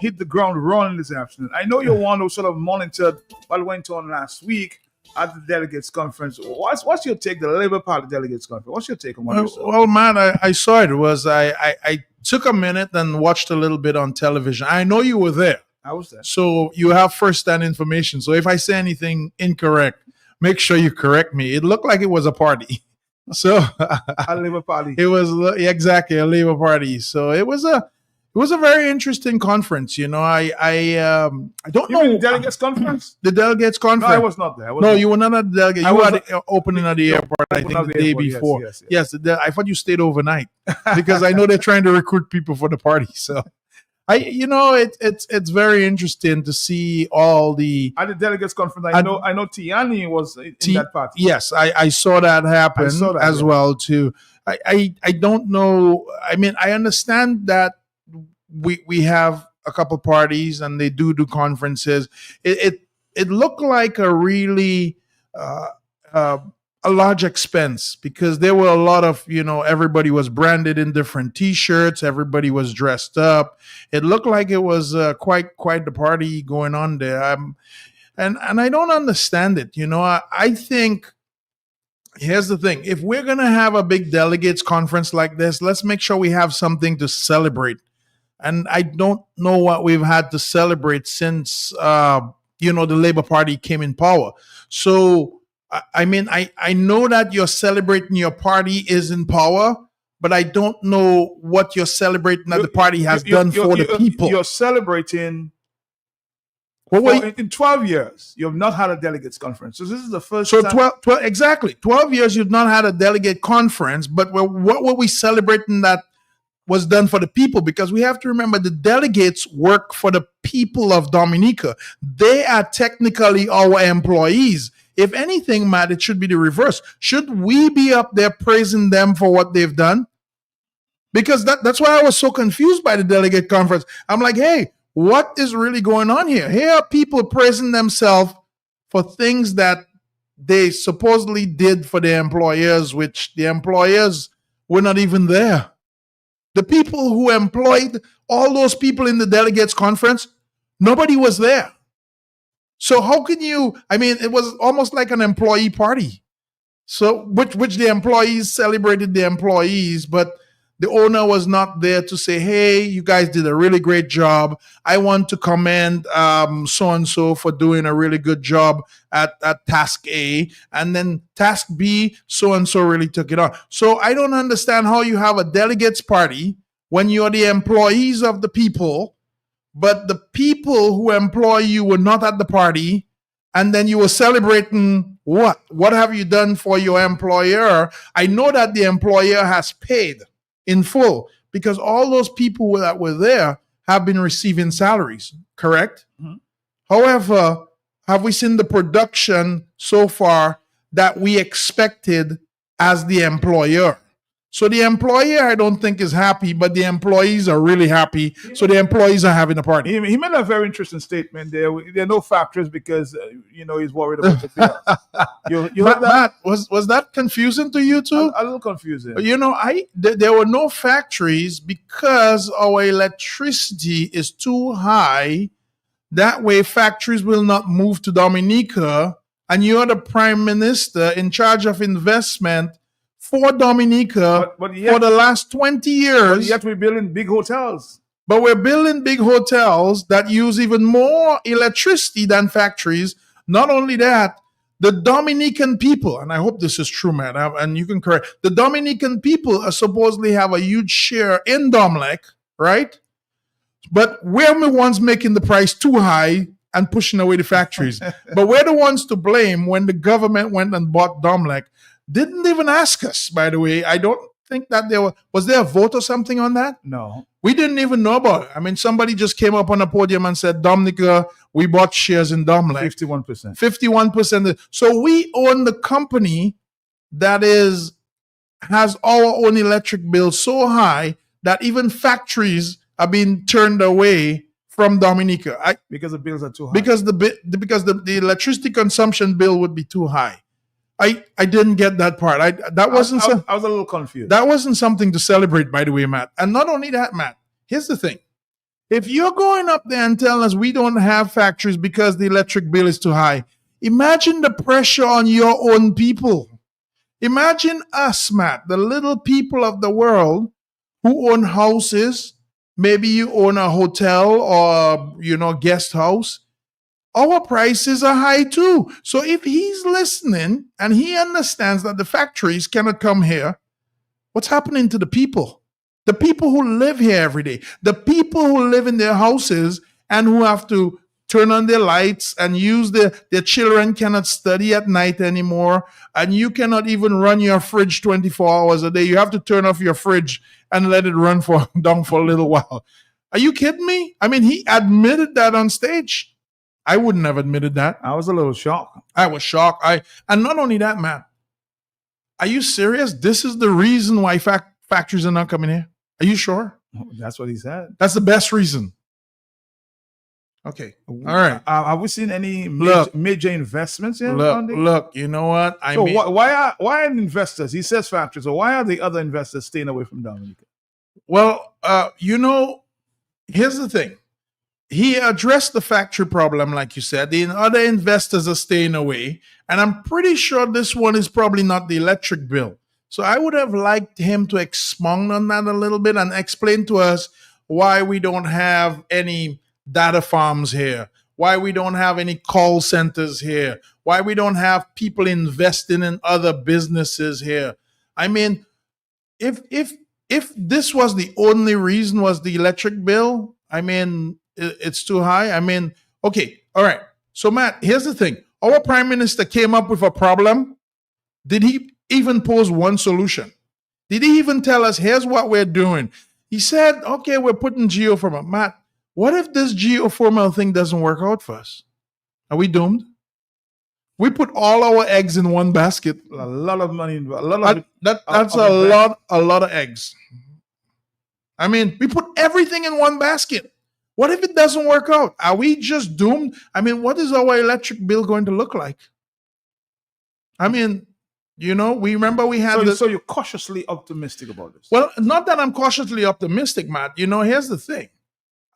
hit the ground running this afternoon, I know you're one who sort of monitored what went on last week at the delegates conference. What's your take? The Labour Party delegates conference. What's your take on what you saw? Well, man, I saw it. I took a minute and watched a little bit on television. I know you were there. I was there. So you have first-hand information. So if I say anything incorrect, make sure you correct me. It looked like it was a party. So A Labour Party. it was exactly a Labour Party. So it was a very interesting conference. You know, I don't You know mean the delegates conference? the delegates No, conference. I was not there. You were not at the delegate. I You were was at the opening of the airport, I opening think, of the the day airport, before. yes. I thought you stayed overnight because I know they're trying to recruit people for the party. So, it's very interesting to see all the At the delegates conference, I know Tiani was in that party. Yes, I saw that happen I saw that, as yeah. well too. I don't know. I mean, I understand that we have a couple parties and they do conferences. It looked like a really a large expense because there were a lot of, everybody was branded in different T-shirts. Everybody was dressed up. It looked like it was quite the party going on there. And I don't understand it. I think here's the thing. If we're going to have a big delegates conference like this, let's make sure we have something to celebrate. And I don't know what we've had to celebrate since, the Labour Party came in power. So, I mean, I know that you're celebrating your party is in power, but I don't know what you're celebrating that the party has done for the people. You're celebrating. In 12 years, you have not had a delegates conference. So this is the first So time. 12 exactly. 12 years you've not had a delegate conference, but what were we celebrating that was done for the people? Because we have to remember the delegates work for the people of Dominica. They are technically our employees. If anything, Matt, it should be the reverse. Should we be up there praising them for what they've done? Because that's why I was so confused by the delegate conference. I'm like, hey, what is really going on here? Here are people praising themselves for things that they supposedly did for their employers, which the employers were not even there. The people who employed all those people in the delegates conference, nobody was there. So how can you, it was almost like an employee party. So which the employees celebrated the employees, but the owner was not there to say, hey, you guys did a really great job. I want to commend so-and-so for doing a really good job at task A. And then task B, so-and-so really took it on. So I don't understand how you have a delegates party when you're the employees of the people, but the people who employ you were not at the party, and then you were celebrating what? What have you done for your employer? I know that the employer has paid in full because all those people that were there have been receiving salaries, correct? Mhm. However, have we seen the production so far that we expected as the employer? So the employer, I don't think, is happy, but the employees are really happy. So the employees are having a party. He made a very interesting statement there. There are no factories because, he's worried about the bills. You heard that? Matt, was that confusing to you too? A little confusing. There were no factories because our electricity is too high. That way, factories will not move to Dominica, and you're the prime minister in charge of investment for Dominica But yet- for the last 20 years. Yet we're building big hotels. But we're building big hotels that use even more electricity than factories. Not only that, the Dominican people, and I hope this is true, man, and you can correct, the Dominican people are supposedly have a huge share in Domlec, right? But we're the ones making the price too high and pushing away the factories. But we're the ones to blame when the government went and bought Domlec. Didn't even ask us, by the way. I don't think that was there a vote or something on that? No. We didn't even know about it. Somebody just came up on the podium and said, Dominica, we bought shares in Domlec. 51%. 51%. So we own the company that has our own electric bill so high that even factories are being turned away from Dominica. Because the bills are too high. Because the electricity consumption bill would be too high. I didn't get that part. I was a little confused. That wasn't something to celebrate, by the way, Matt. And not only that, Matt, here's the thing. If you're going up there and telling us we don't have factories because the electric bill is too high, Imagine the pressure on your own people. Imagine us, Matt, the little people of the world who own houses. Maybe you own a hotel or, guest house. Our prices are high too. So if he's listening and he understands that the factories cannot come here, what's happening to the people? The people who live here every day, the people who live in their houses and who have to turn on their lights and use their children cannot study at night anymore. And you cannot even run your fridge 24 hours a day. You have to turn off your fridge and let it run down for a little while. Are you kidding me? I mean, he admitted that on stage. I wouldn't have admitted that. I was a little shocked. I was shocked. And not only that, man. Are you serious? This is the reason why factories are not coming here? Are you sure? That's what he said. That's the best reason. Okay. All right. Have we seen any major investments here? Look, you know what? Why are investors, he says factories, so why are the other investors staying away from Dominica? Well, here's the thing. He addressed the factory problem, like you said. The other investors are staying away. And I'm pretty sure this one is probably not the electric bill. So I would have liked him to expound on that a little bit and explain to us why we don't have any data farms here, why we don't have any call centers here, why we don't have people investing in other businesses here. I mean, if this was the only reason was the electric bill, I mean, it's too high. I mean, okay, all right. So Matt, here's the thing. Our prime minister came up with a problem. Did he even pose one solution? Did he even tell us, here's what we're doing? He said, okay, we're putting geothermal. Matt, what if this geothermal thing doesn't work out for us? Are we doomed? We put all our eggs in one basket. A lot of money. That's a lot of eggs. I mean, we put everything in one basket. What if it doesn't work out? Are we just doomed? I mean, what is our electric bill going to look like? I mean, we remember we had So you're cautiously optimistic about this? Well, not that I'm cautiously optimistic, Matt. Here's the thing.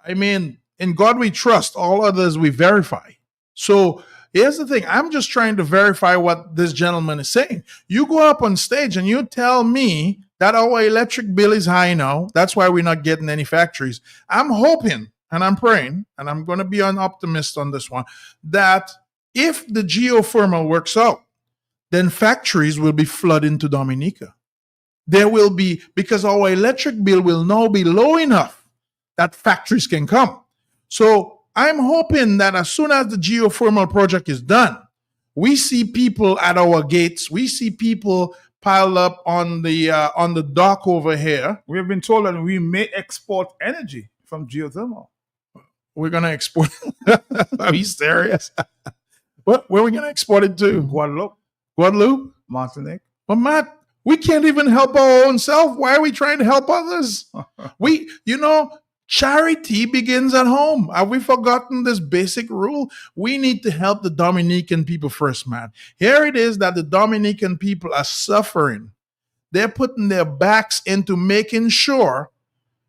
I mean, in God we trust, all others we verify. So here's the thing. I'm just trying to verify what this gentleman is saying. You go up on stage and you tell me that our electric bill is high now. That's why we're not getting any factories. I'm hoping and I'm praying, and I'm going to be an optimist on this one, that if the geothermal works out, then factories will be flooding to Dominica. There will be, because our electric bill will now be low enough that factories can come. So I'm hoping that as soon as the geothermal project is done, we see people at our gates. We see people piled up on the dock over here. We have been told that we may export energy from geothermal. We're going to export. Are you serious? Where are we going to export it to? Guadeloupe? Martinique? But Matt, we can't even help our own self. Why are we trying to help others? Charity begins at home. Have we forgotten this basic rule? We need to help the Dominican people first, man. Here it is that the Dominican people are suffering. They're putting their backs into making sure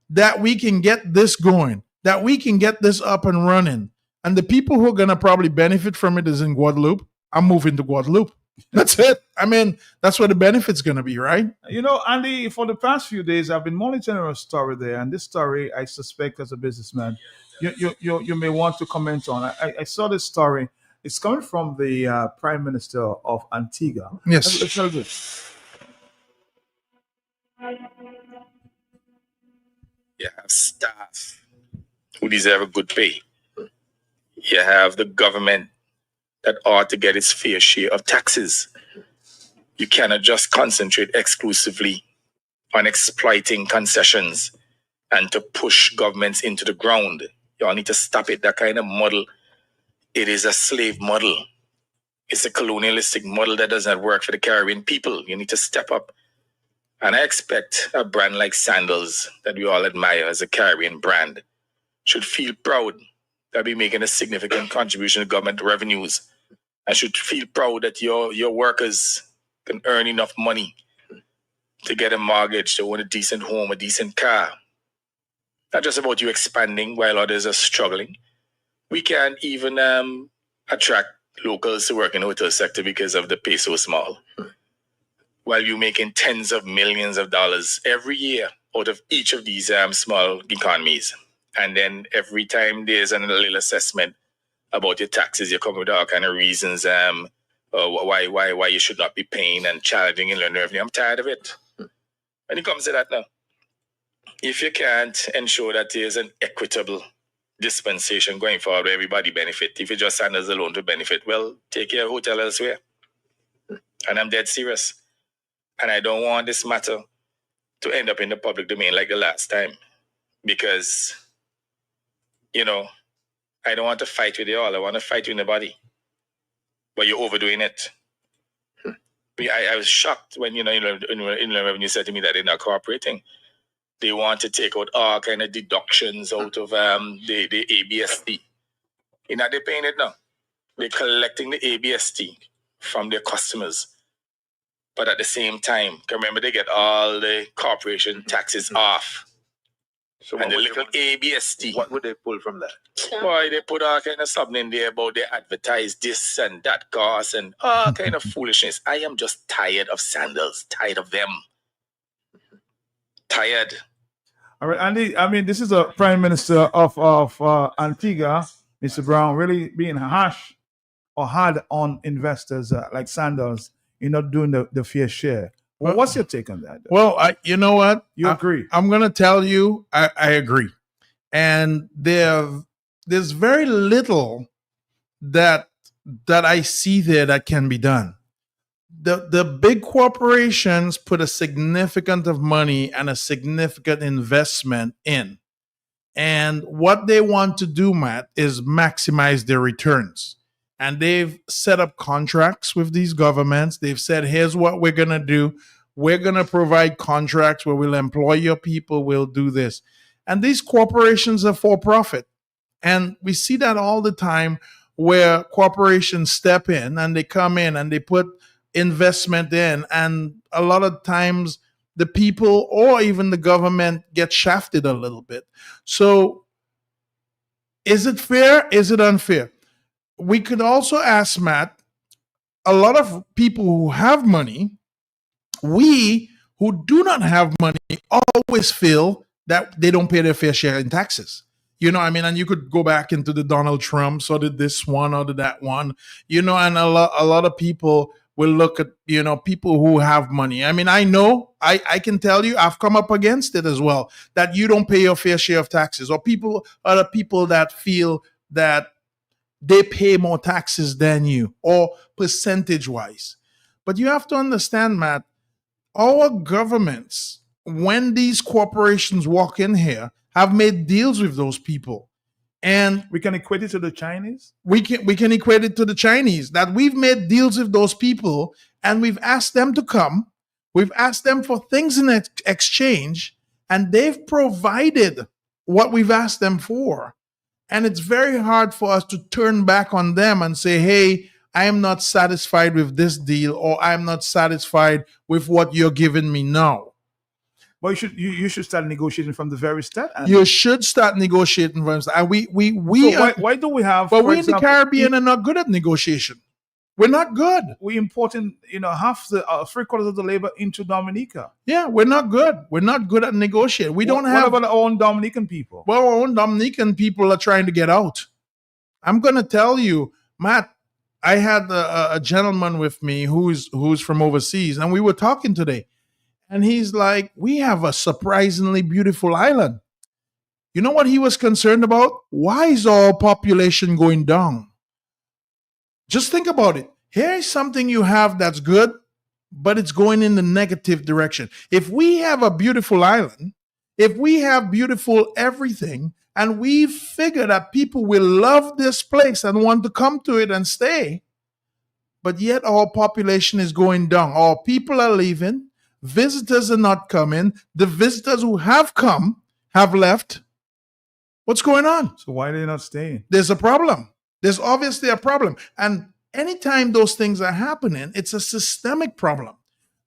that we can get this going, that we can get this up and running. And the people who are going to probably benefit from it is in Guadeloupe. I'm moving to Guadeloupe. That's it. I mean, that's where the benefit's going to be, right? Andy, for the past few days, I've been monitoring a story there. And this story, I suspect as a businessman, you may want to comment on. I saw this story. It's coming from the Prime Minister of Antigua. Yes. Let's tell this. You have staff who deserve a good pay. You have the government that ought to get its fair share of taxes. You cannot just concentrate exclusively on exploiting concessions and to push governments into the ground. You all need to stop it. That kind of model, it is a slave model. It's a colonialistic model that does not work for the Caribbean people. You need to step up. And I expect a brand like Sandals, that we all admire as a Caribbean brand, should feel proud that we're making a significant contribution to government revenues. I should feel proud that your workers can earn enough money to get a mortgage, to own a decent home, a decent car. Not just about you expanding while others are struggling. We can even attract locals to work in the hotel sector because of the pay so small. While you're making tens of millions of dollars every year out of each of these small economies. And then every time there's a little assessment about your taxes, you come with all kind of reasons why you should not be paying and challenging inland revenue. I'm tired of it. When it comes to that now, if you can't ensure that there's an equitable dispensation going forward where everybody benefit, if you just Sanders alone to benefit, well, take your hotel elsewhere. And I'm dead serious. And I don't want this matter to end up in the public domain like the last time. Because, I don't want to fight with you all. I want to fight you in the body. But you're overdoing it. I was shocked when, Inland Revenue said to me that they're not cooperating. They want to take out all kind of deductions out of the ABST. They're not paying it now. They're collecting the ABST from their customers. But at the same time, remember they get all the corporation taxes off. So and the little ABST. What would they pull from that? Boy, they put all kind of something in there about they advertise this and that cost and all kind of foolishness. I am just tired of sandals, tired of them. Tired. All right, Andy. I mean, this is a Prime Minister of Antigua, Mr. Brown, really being harsh or hard on investors like Sandals. You're not doing the fair share. Well, what's your take on that? Well, you know what? You agree? I'm going to tell you, I agree. And there's very little that I see there that can be done. The big corporations put a significant of money and a significant investment in. And what they want to do, Matt, is maximize their returns. And they've set up contracts with these governments. They've said, here's what we're going to do. We're going to provide contracts where we'll employ your people. We'll do this. And these corporations are for profit. And we see that all the time where corporations step in and they come in and they put investment in. And a lot of times the people or even the government get shafted a little bit. So is it fair? Is it unfair? We could also ask, Matt, a lot of people who have money, we who do not have money always feel that they don't pay their fair share in taxes. You know what I mean? And you could go back into the Donald Trumps or this one or that one, and a lot of people will look at, people who have money. I mean, I know, I can tell you, I've come up against it as well, that you don't pay your fair share of taxes, or other people that feel that they pay more taxes than you, or percentage-wise. But you have to understand, Matt, our governments, when these corporations walk in here, have made deals with those people. And we can equate it to the Chinese? We can equate it to the Chinese, that we've made deals with those people, and we've asked them to come. We've asked them for things in exchange, and they've provided what we've asked them for. And it's very hard for us to turn back on them and say, hey, I am not satisfied with this deal, or I'm not satisfied with what you're giving me now. Well, you should start negotiating from the very start. You should start negotiating from the start. Why do we have? But we in the Caribbean are not good at negotiation. We're not good. We're importing, half the 3/4 of the labor into Dominica. Yeah, we're not good. We're not good at negotiating. We don't have. What about our own Dominican people? Well, our own Dominican people are trying to get out. I'm going to tell you, Matt. I had a gentleman with me who's from overseas, and we were talking today, and he's like, "We have a surprisingly beautiful island." You know what he was concerned about? Why is our population going down? Just think about it. Here is something you have that's good, but it's going in the negative direction. If we have a beautiful island, if we have beautiful everything, and we figure that people will love this place and want to come to it and stay, but yet our population is going down. Our people are leaving. Visitors are not coming. The visitors who have come have left. What's going on? So why are they not staying? There's a problem. There's obviously a problem. And anytime those things are happening, it's a systemic problem.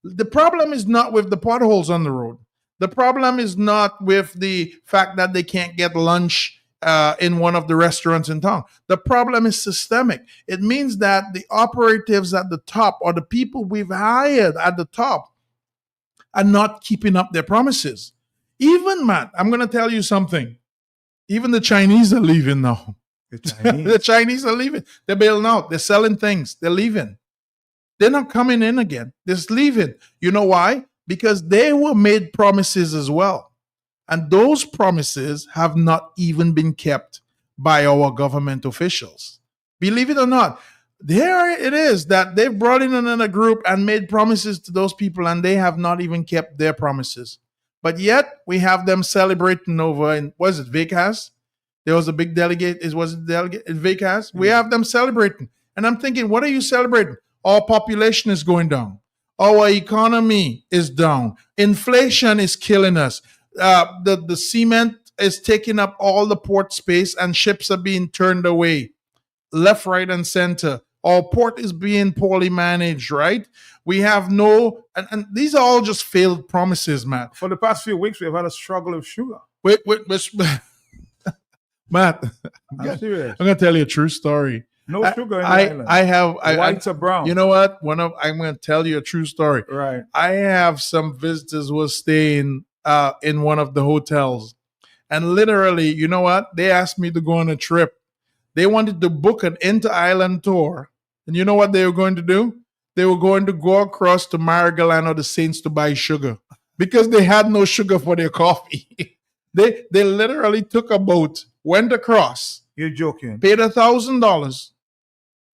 The problem is not with the potholes on the road. The problem is not with the fact that they can't get lunch in one of the restaurants in town. The problem is systemic. It means that the operatives at the top, or the people we've hired at the top, are not keeping up their promises. Even, Matt, I'm going to tell you something. Even the Chinese are leaving now. The Chinese are leaving. They're bailing out. They're selling things. They're leaving. They're not coming in again. They're just leaving. You know why? Because they were made promises as well. And those promises have not even been kept by our government officials. Believe it or not, there it is that they've brought in another group and made promises to those people, and they have not even kept their promises. But yet we have them celebrating over in, was it Vegas? There was a big delegate. Was it delegate in Vegas? We have them celebrating. And I'm thinking, what are you celebrating? Our population is going down. Our economy is down. Inflation is killing us. The cement is taking up all the port space, and ships are being turned away, left, right, and center. Our port is being poorly managed, right? We have no, and these are all just failed promises, Matt. For the past few weeks, we've had a struggle with sugar. Wait, Matt, I'm serious. I'm going to tell you a true story. No sugar in the island. I have whites or brown. You know what? I'm going to tell you a true story. Right. I have some visitors who are staying in one of the hotels, and literally, you know what? They asked me to go on a trip. They wanted to book an inter-island tour, and you know what they were going to do? They were going to go across to Marigoland or the Saints to buy sugar because they had no sugar for their coffee. They literally took a boat, went across. You're joking. Paid $1,000,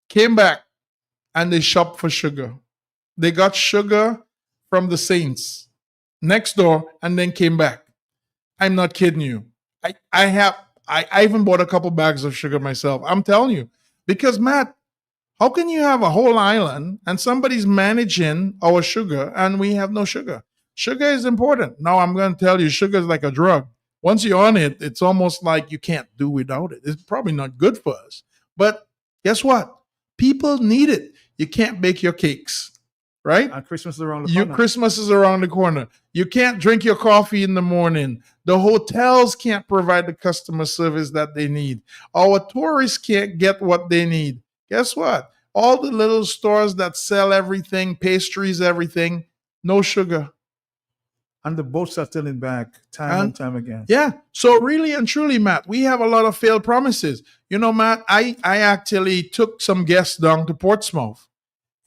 came back, and they shopped for sugar. They got sugar from the Saints next door and then came back. I'm not kidding you. I even bought a couple bags of sugar myself. I'm telling you. Because, Matt, how can you have a whole island and somebody's managing our sugar and we have no sugar? Sugar is important. Now, I'm going to tell you, sugar is like a drug. Once you're on it, it's almost like you can't do without it. It's probably not good for us. But guess what? People need it. You can't bake your cakes, right? And Christmas is around the corner. Christmas is around the corner. You can't drink your coffee in the morning. The hotels can't provide the customer service that they need. Our tourists can't get what they need. Guess what? All the little stores that sell everything, pastries, everything, no sugar. And the boats are turning back time and time again. Yeah. So really and truly, Matt, we have a lot of failed promises. You know, Matt, I actually took some guests down to Portsmouth,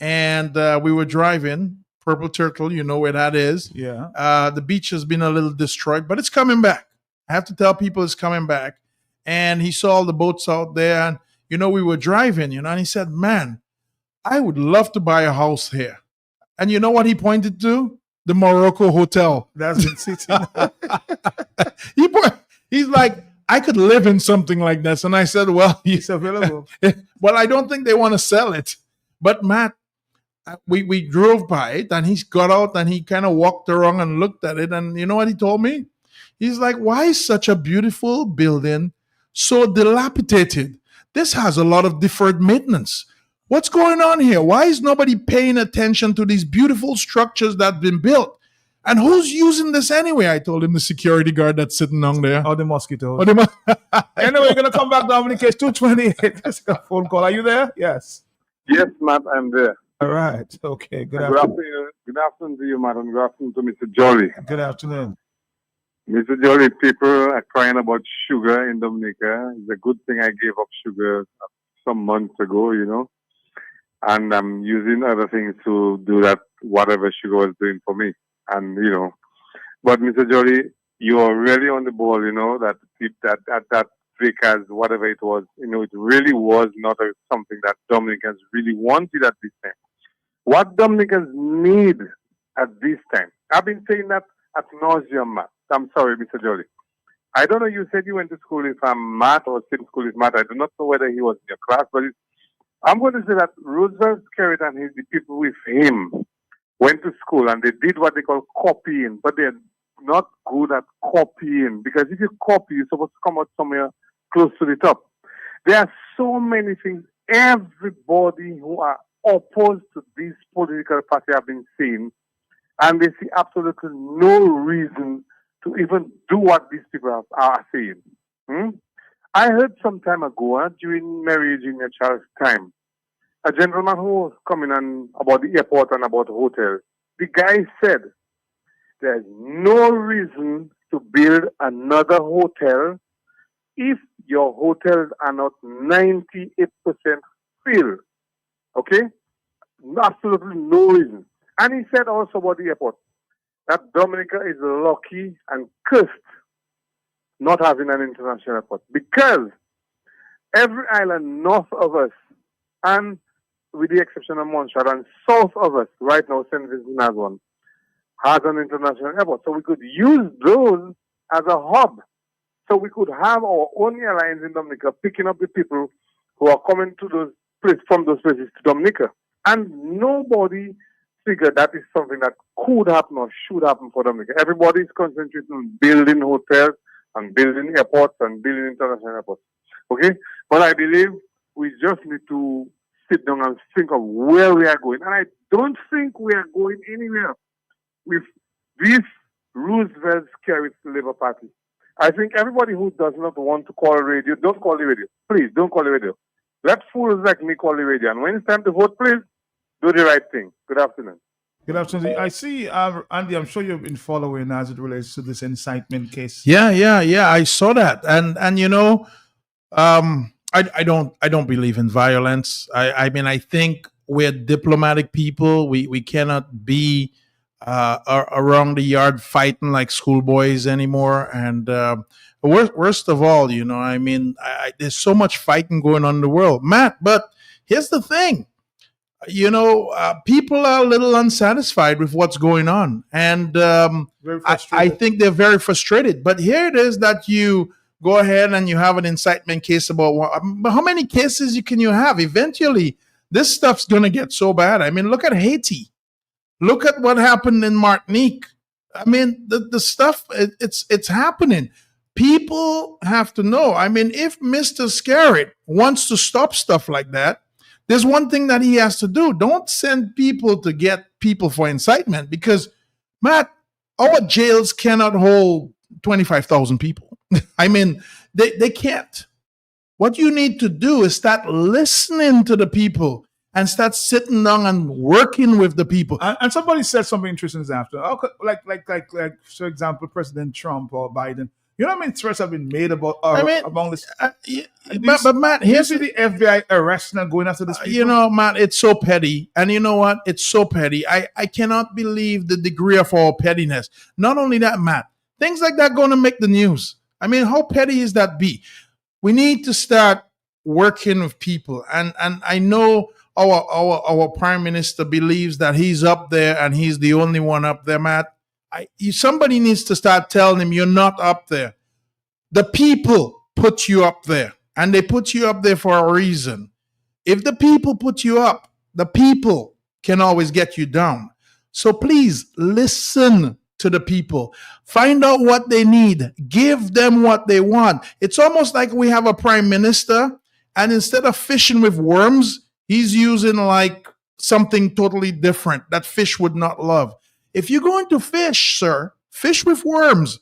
and we were driving Purple Turtle. You know where that is. Yeah. The beach has been a little destroyed, but it's coming back. I have to tell people it's coming back. And he saw all the boats out there, and you know, we were driving, you know, and he said, man, I would love to buy a house here. And you know what he pointed to? The Morocco Hotel. That's been sitting. He's like, I could live in something like this. And I said, well, it's available. Well, I don't think they want to sell it. But Matt, we drove by it, and he got out and he kind of walked around and looked at it. And you know what he told me? He's like, why is such a beautiful building so dilapidated? This has a lot of deferred maintenance. What's going on here? Why is nobody paying attention to these beautiful structures that have been built? And who's using this anyway? I told him the security guard that's sitting down there. Oh, the mosquitoes. Anyway, we're going to come back, Dominica. It's 2:28. Let's get a phone call. Are you there? Yes. Yes, Matt, I'm there. All right. Okay. Good afternoon. Good afternoon to you, Madam. Good afternoon to Mr. Jolly. Good afternoon. Mr. Jolly, people are crying about sugar in Dominica. It's a good thing I gave up sugar some months ago, you know. And I'm using other things to do that, whatever sugar was doing for me. And, you know, but Mr. Jolly, you are really on the ball, you know, that Vickers, whatever it was, you know, it really was not something that Dominicans really wanted at this time. What Dominicans need at this time, I've been saying that at nauseam, Matt. I'm sorry, Mr. Jolly. I don't know, you said you went to school with Matt or same school with Matt. I do not know whether he was in your class, but I'm going to say that Roosevelt Skerritt and the people with him went to school and they did what they call copying, but they're not good at copying, because if you copy, you're supposed to come out somewhere close to the top. There are so many things. Everybody who are opposed to this political party have been saying, and they see absolutely no reason to even do what these people are saying. I heard some time ago, during Mary Junior Charles' time, a gentleman who was coming on about the airport and about hotels. The guy said, there's no reason to build another hotel if your hotels are not 98% filled. Okay? Absolutely no reason. And he said also about the airport that Dominica is lucky and cursed not having an international airport, because every island north of us, and with the exception of Montreal, and south of us, right now St. Vincent has one, has an international airport. So we could use those as a hub. So we could have our own airlines in Dominica picking up the people who are coming to those places, from those places to Dominica. And nobody figured that is something that could happen or should happen for Dominica. Everybody is concentrating on building hotels and building airports and building international airports. Okay? But I believe we just need to sit down and think of where we are going. And I don't think we are going anywhere with this Roosevelt scary Labour Party. I think everybody who does not want to call radio, don't call the radio. Please, don't call the radio. Let fools like me call the radio. And when it's time to vote, please do the right thing. Good afternoon. Good afternoon. I see, Andy, I'm sure you've been following as it relates to this incitement case. Yeah. I saw that, and you know, I don't believe in violence. I mean, I think we're diplomatic people. We cannot be around the yard fighting like schoolboys anymore. And worst of all, you know, I mean, there's so much fighting going on in the world, Matt. But here's the thing. You know, people are a little unsatisfied with what's going on, and I think they're very frustrated. But here it is that you go ahead and you have an incitement case about how many cases can you have? Eventually, this stuff's going to get so bad. I mean, look at Haiti. Look at what happened in Martinique. I mean, the stuff, it's happening. People have to know. I mean, if Mr. Scarrett wants to stop stuff like that, there's one thing that he has to do. Don't send people to get people for incitement, because, Matt, our jails cannot hold 25,000 people. I mean, they can't. What you need to do is start listening to the people and start sitting down and working with the people. And somebody said something interesting after. Okay, like, for example, President Trump or Biden. You know how many threats have been made about among this? But Matt, here's the FBI arresting and going after this people? You know, Matt, it's so petty. And you know what? It's so petty. I cannot believe the degree of our pettiness. Not only that, Matt, things like that going to make the news. I mean, how petty is that be? We need to start working with people. And I know our prime minister believes that he's up there and he's the only one up there, Matt. Somebody needs to start telling him you're not up there. The people put you up there, and they put you up there for a reason. If the people put you up, the people can always get you down. So please listen to the people. Find out what they need. Give them what they want. It's almost like we have a prime minister, and instead of fishing with worms, he's using like something totally different that fish would not love. If you're going to fish, sir, fish with worms.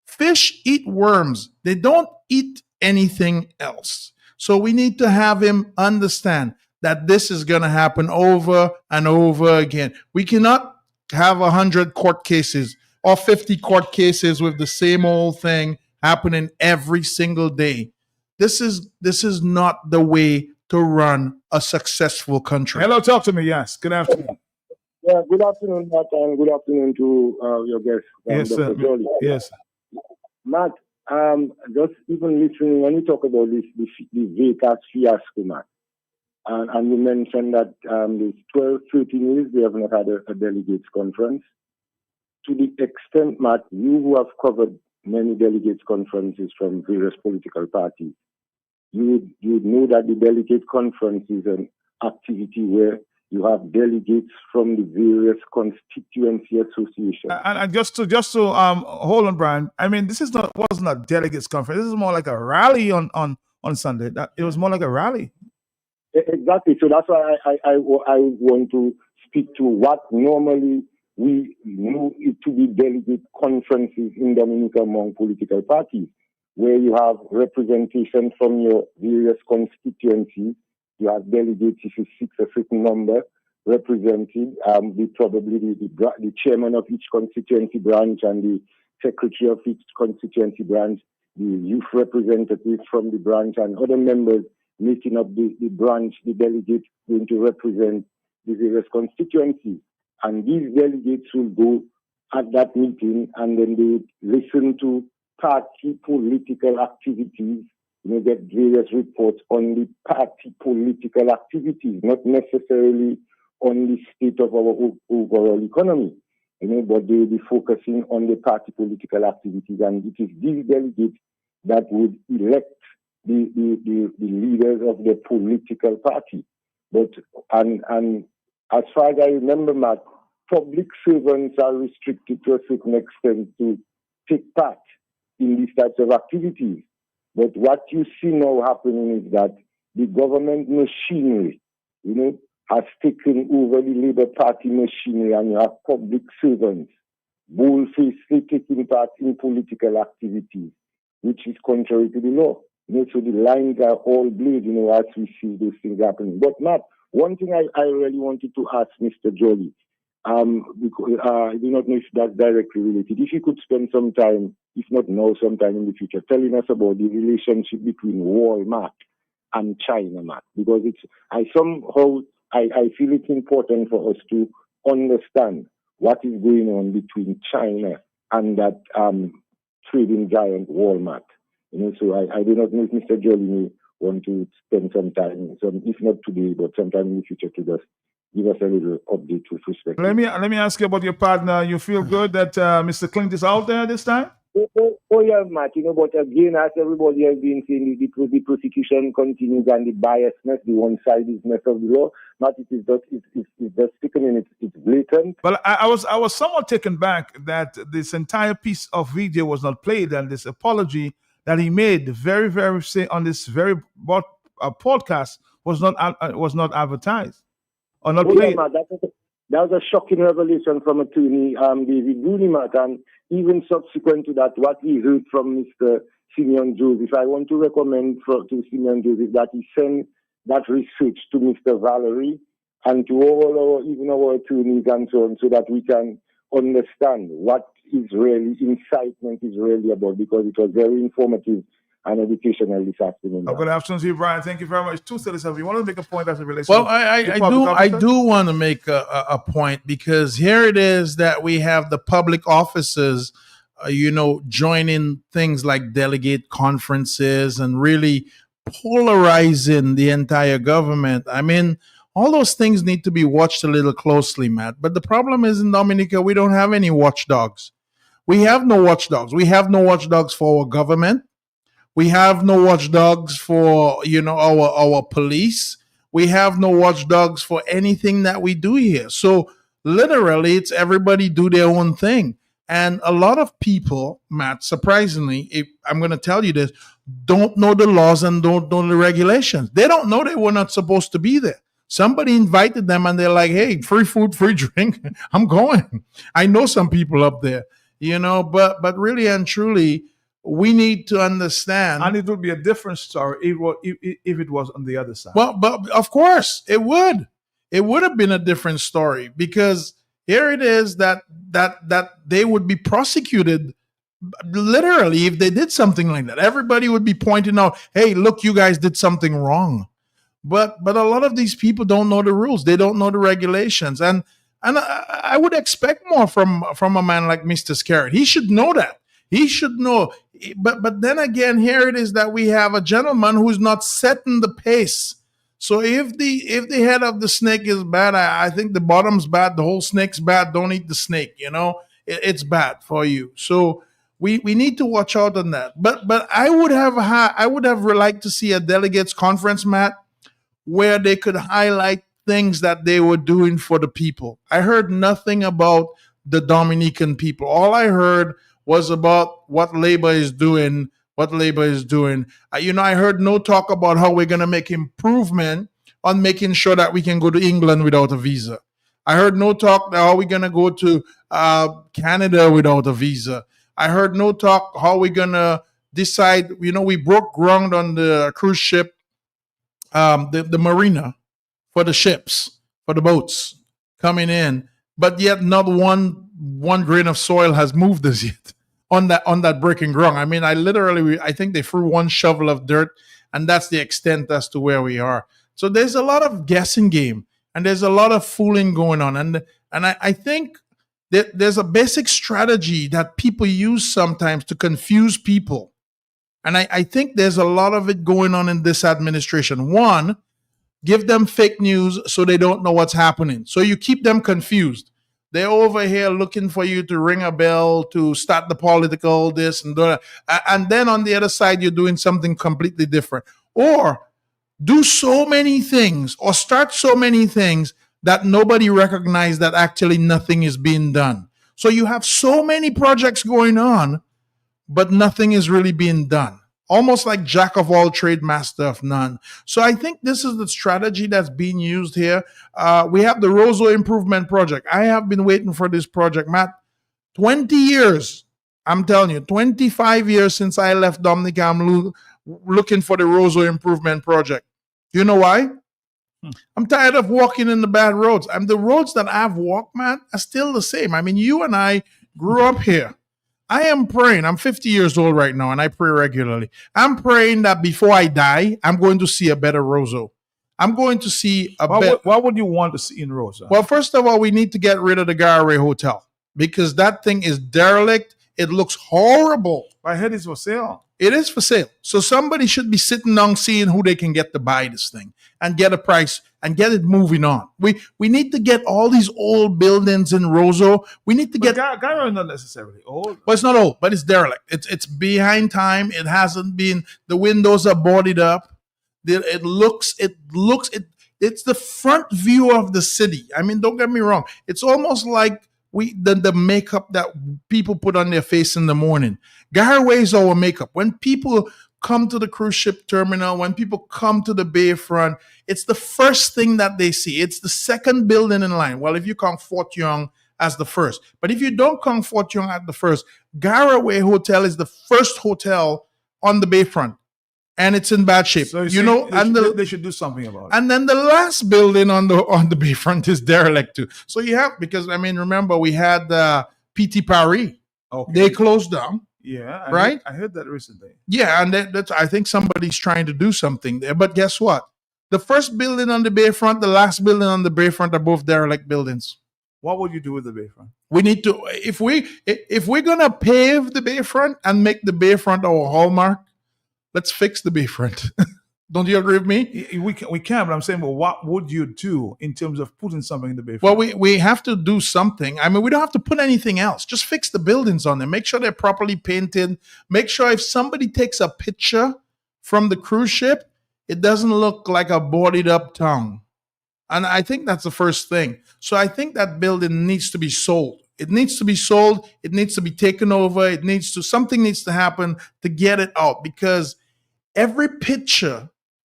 Fish eat worms. They don't eat anything else. So we need to have him understand that this is going to happen over and over again. We cannot have 100 court cases or 50 court cases with the same old thing happening every single day. This is not the way to run a successful country. Hello, talk to me. Yes. Good afternoon. Yeah, good afternoon, Matt, and good afternoon to your guest. Yes, Dr. sir. Jolie. Yes. Matt, just even listening when you talk about the VCAS fiasco, Matt, and you mentioned that these 12, 13 years they have not had a delegates conference. To the extent, Matt, you who have covered many delegates conferences from various political parties, you know that the delegate conference is an activity where you have delegates from the various constituency associations. And just to hold on, Brian. I mean, this wasn't a delegates conference. This is more like a rally on Sunday. It was more like a rally. Exactly. So that's why I want to speak to what normally we know it to be delegate conferences in Dominica among political parties. where you have representation from your various constituencies. You have delegates, if you fix a certain number, represented, probably the chairman of each constituency branch and the secretary of each constituency branch, the youth representatives from the branch and other members making up the branch, the delegates going to represent the various constituencies. And these delegates will go at that meeting and then they listen to party political activities, get various reports on the party political activities, not necessarily on the state of our overall economy, but they will be focusing on the party political activities. And it is these delegates that would elect the leaders of the political party. But and as far as I remember, Matt, public servants are restricted to a certain extent to take part in these types of activities. But what you see now happening is that the government machinery, has taken over the Labour Party machinery, and you have public servants boldfacedly taking part in political activities, which is contrary to the law. So the lines are all blurred, as we see those things happening. But Matt, one thing I really wanted to ask Mr. Jolly, because I do not know if that's directly related. If you could spend some time, if not now, sometime in the future, telling us about the relationship between Walmart and China, Matt, because I feel it's important for us to understand what is going on between China and that trading giant Walmart. So I do not know if Mr. Jolly may want to spend some time, if not today, but sometime in the future, to just give us a little update with respect. Let me ask you about your partner. You feel good that Mr. Clint is out there this time? Oh yeah, Matt. But again, as everybody has been saying, the prosecution continues and the biasness, the one-sidedness of the law. Matt, it's just sickening. It's blatant. Well, I was somewhat taken back that this entire piece of video was not played, and this apology that he made very, very on this very podcast was not advertised or not played. Yeah, that was a shocking revelation from attorney David Dooley, Matt, and even subsequent to that, what we heard from Mr. Simeon Joseph, I want to recommend to Simeon Joseph that he send that research to Mr. Valerie and to all our attorneys and so on, so that we can understand what incitement is really about, because it was very informative and educational this afternoon. Good afternoon to you, Brian. Thank you very much. 237. You want to make a point as it relates? Well, I do want to make a point, because here it is that we have the public officers, joining things like delegate conferences and really polarizing the entire government. I mean, all those things need to be watched a little closely, Matt. But the problem is, in Dominica, we don't have any watchdogs. We have no watchdogs. We have no watchdogs for our government. We have no watchdogs for, our police. We have no watchdogs for anything that we do here. So literally, it's everybody do their own thing. And a lot of people, Matt, surprisingly, I'm going to tell you this, don't know the laws and don't know the regulations. They don't know they were not supposed to be there. Somebody invited them and they're like, hey, free food, free drink. I'm going. I know some people up there, but really and truly, we need to understand. And it would be a different story if it was on the other side. Well, but of course it would. It would have been a different story, because here it is that they would be prosecuted literally if they did something like that. Everybody would be pointing out, hey, look, you guys did something wrong. But a lot of these people don't know the rules. They don't know the regulations. And I would expect more from a man like Mr. Scarrett. He should know that. He should know. But then again, here it is that we have a gentleman who's not setting the pace. So if the head of the snake is bad, I think the bottom's bad. The whole snake's bad. Don't eat the snake. It's bad for you. So we need to watch out on that. But I would have liked to see a delegates conference, Matt, where they could highlight things that they were doing for the people. I heard nothing about the Dominican people. All I heard was about what Labor is doing. I heard no talk about how we're going to make improvement on making sure that we can go to England without a visa. I heard no talk how we're going to go to Canada without a visa. I heard no talk how we're going to decide, we broke ground on the cruise ship, the marina for the ships, for the boats coming in, but yet not one grain of soil has moved as yet on that breaking ground. I mean, I think they threw one shovel of dirt, and that's the extent as to where we are. So there's a lot of guessing game, and there's a lot of fooling going on, and I think that there's a basic strategy that people use sometimes to confuse people. And I think there's a lot of it going on in this administration. One, give them fake news so they don't know what's happening. So you keep them confused. They're over here looking for you to ring a bell, to start the political this and that. And then on the other side, you're doing something completely different. Or do so many things or start so many things that nobody recognizes that actually nothing is being done. So you have so many projects going on, but nothing is really being done. Almost like jack of all trade, master of none. So I think this is the strategy that's being used here. We have the Roseau Improvement Project. I have been waiting for this project, Matt. 20 years. I'm telling you, 25 years since I left Dominica, I'm looking for the Roseau Improvement Project. You know why? I'm tired of walking in the bad roads. The roads that I've walked, man, are still the same. I mean, you and I grew up here. I am praying. I'm 50 years old right now, and I pray regularly. I'm praying that before I die, I'm going to see a better Roseau. I'm going to see a better. What would you want to see in Roseau? Well, first of all, we need to get rid of the Garaway Hotel because that thing is derelict. It looks horrible. I heard it's for sale. It is for sale. So somebody should be sitting down seeing who they can get to buy this thing and get a price and get it moving on. We need to get all these old buildings in Roseau. We need to get. Garaway is not necessarily old. Well, it's not old, but it's derelict. It's behind time. It hasn't been. The windows are boarded up. It's the front view of the city. I mean, don't get me wrong. It's almost like the makeup that people put on their face in the morning. Garaway is our makeup. When people come to the cruise ship terminal, when people come to the bayfront, it's the first thing that they see. It's the second building in line. Well, if you count Fort Young as the first. But if you don't count Fort Young at the first, Garaway Hotel is the first hotel on the bayfront. And it's in bad shape. So they should do something about it. And then the last building on the bayfront is derelict too. So you have, because I mean, remember we had PT Paris. Okay. They closed down. Yeah, right. I heard that recently. Yeah, and that's I think somebody's trying to do something there. But guess what? The first building on the bayfront, the last building on the bayfront are both derelict buildings. What would you do with the bayfront? We need to, if we're gonna pave the bayfront and make the bayfront our hallmark, let's fix the bayfront. Don't you agree with me? We can, but I'm saying, well, what would you do in terms of putting something in the bayfront? Well, we have to do something. I mean, we don't have to put anything else. Just fix the buildings on them. Make sure they're properly painted. Make sure if somebody takes a picture from the cruise ship, it doesn't look like a boarded up town. And I think that's the first thing. So I think that building needs to be sold. It needs to be sold. It needs to be taken over. Something needs to happen to get it out, because every picture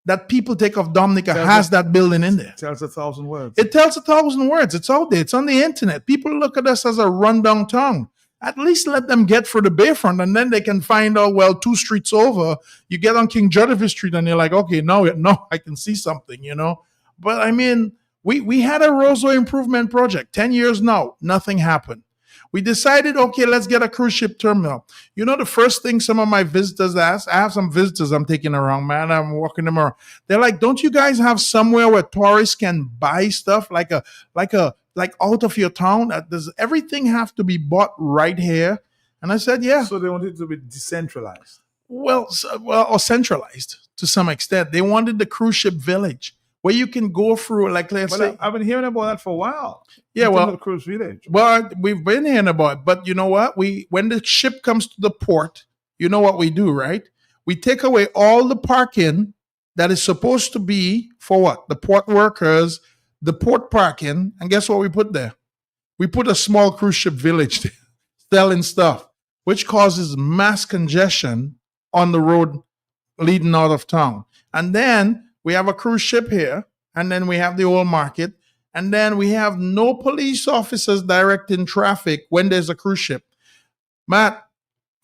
that people take of Dominica has that building in there. It tells 1,000 words. It tells 1,000 words. It's out there. It's on the internet. People look at us as a rundown town. At least let them get through the bayfront, and then they can find out, well, 2 streets over, you get on King Judith Street, and you're like, okay, no, I can see something, But I mean, we had a Roseau Improvement Project. 10 years now, nothing happened. We decided, okay, let's get a cruise ship terminal. The first thing some of my visitors ask, I have some visitors I'm taking around, man. I'm walking them around. They're like, don't you guys have somewhere where tourists can buy stuff like out of your town? Does everything have to be bought right here? And I said, yeah. So they want it to be decentralized. Well, or centralized to some extent. They wanted the cruise ship village, where you can go through, like, let's say. I've been hearing about that for a while. Yeah, well, the cruise village. Well, we've been hearing about it, but you know what? When the ship comes to the port, you know what we do, right? We take away all the parking that is supposed to be for what? The port workers, the port parking, and guess what we put there? We put a small cruise ship village there, selling stuff, which causes mass congestion on the road leading out of town. And then we have a cruise ship here, and then we have the old market, and then we have no police officers directing traffic when there's a cruise ship. Matt,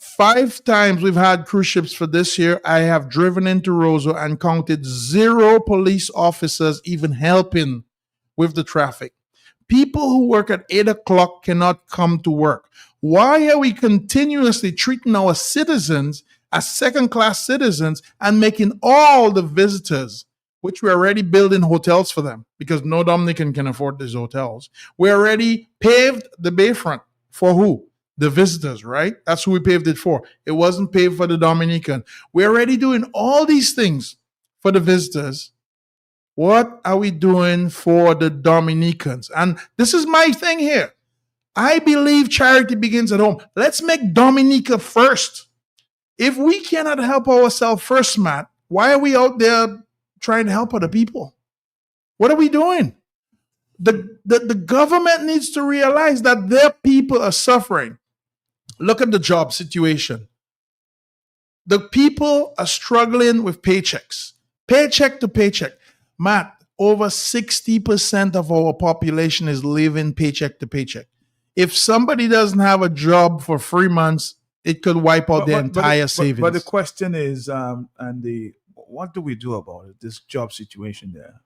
5 times we've had cruise ships for this year. I have driven into Roseau and counted 0 police officers even helping with the traffic. People who work at 8 o'clock cannot come to work. Why are we continuously treating our citizens as second-class citizens and making all the visitors, which we're already building hotels for them because no Dominican can afford these hotels. We already paved the bayfront for who? The visitors, right? That's who we paved it for. It wasn't paved for the Dominican. We're already doing all these things for the visitors. What are we doing for the Dominicans? And this is my thing here. I believe charity begins at home. Let's make Dominica first. If we cannot help ourselves first, Matt, why are we out there trying to help other people? What are we doing? The government needs to realize that their people are suffering. Look at the job situation. The people are struggling with paychecks, paycheck to paycheck. Matt, over 60% of our population is living paycheck to paycheck. If somebody doesn't have a job for 3 months, it could wipe out their entire savings. But the question is, what do we do about it? This job situation there.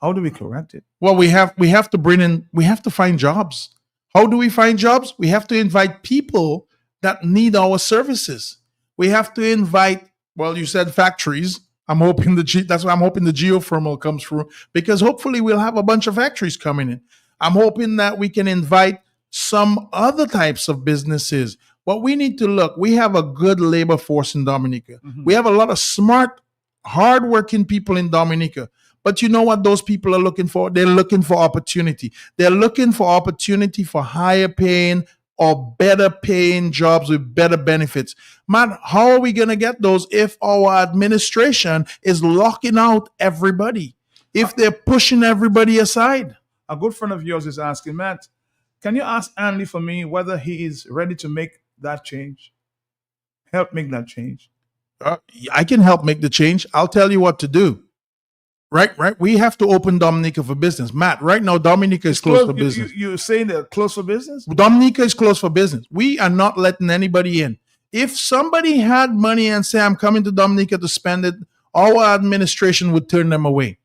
How do we correct it? Well, we have to find jobs. How do we find jobs? We have to invite people that need our services. We have to invite, well, you said factories. That's why I'm hoping the geothermal comes through, because hopefully we'll have a bunch of factories coming in. I'm hoping that we can invite some other types of businesses. But we need to look. We have a good labor force in Dominica. Mm-hmm. We have a lot of smart, hardworking people in Dominica. But you know what those people are looking for? They're looking for opportunity. They're looking for opportunity for higher paying or better paying jobs with better benefits. Man, how are we going to get those if our administration is locking out everybody? If they're pushing everybody aside? A good friend of yours is asking, Matt, can you ask Andy for me whether he is ready to make that change? Help make that change. I can help make the change. I'll tell you what to do. Right. We have to open Dominica for business. Matt, right now, Dominica is closed for business. You're saying they're closed for business? Dominica is closed for business. We are not letting anybody in. If somebody had money and say, I'm coming to Dominica to spend it, our administration would turn them away.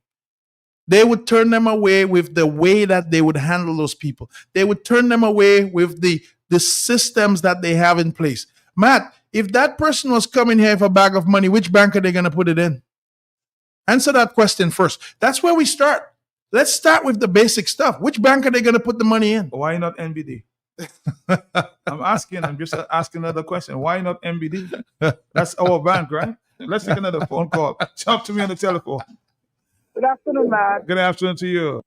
They would turn them away with the way that they would handle those people. They would turn them away with the systems that they have in place. Matt, if that person was coming here for a bag of money, which bank are they going to put it in? Answer that question first. That's where we start. Let's start with the basic stuff. Which bank are they going to put the money in? Why not NBD? I'm just asking another question. Why not NBD? That's our bank, right? Let's take another phone call. Talk to me on the telephone. Good afternoon, Matt. Good afternoon to you.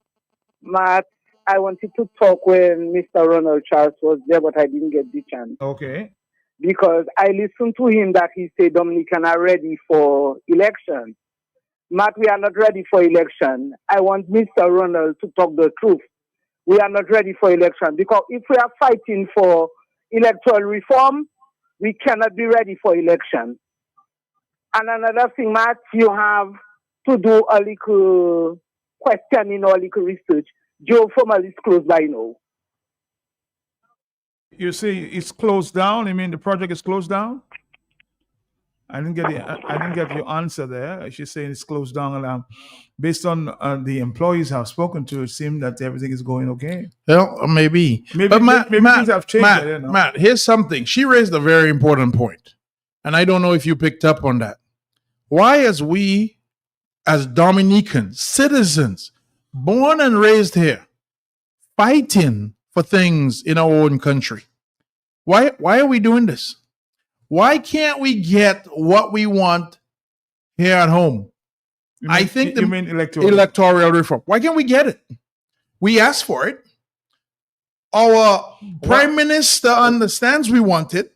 Matt, I wanted to talk when Mr. Ronald Charles was there, but I didn't get the chance. Okay. Because I listened to him that he said Dominican are ready for election. Matt, we are not ready for election. I want Mr. Ronald to talk the truth. We are not ready for election because if we are fighting for electoral reform, we cannot be ready for election. And another thing, Matt, you have to do a little questioning or a little research. Geothermal is closed by now. You see, it's closed down. You mean the project is closed down? I didn't get your answer there. She's saying it's closed down, and based on the employees I've spoken to, it seems that everything is going okay. Well, maybe. But Matt, things have changed. Matt, here's something. She raised a very important point, and I don't know if you picked up on that. Why, as we, as Dominican citizens, born and raised here, fighting for things in our own country, why are we doing this? Why can't we get what we want here at home? You mean electoral reform. Why can't we get it? We asked for it. Our prime minister understands we want it.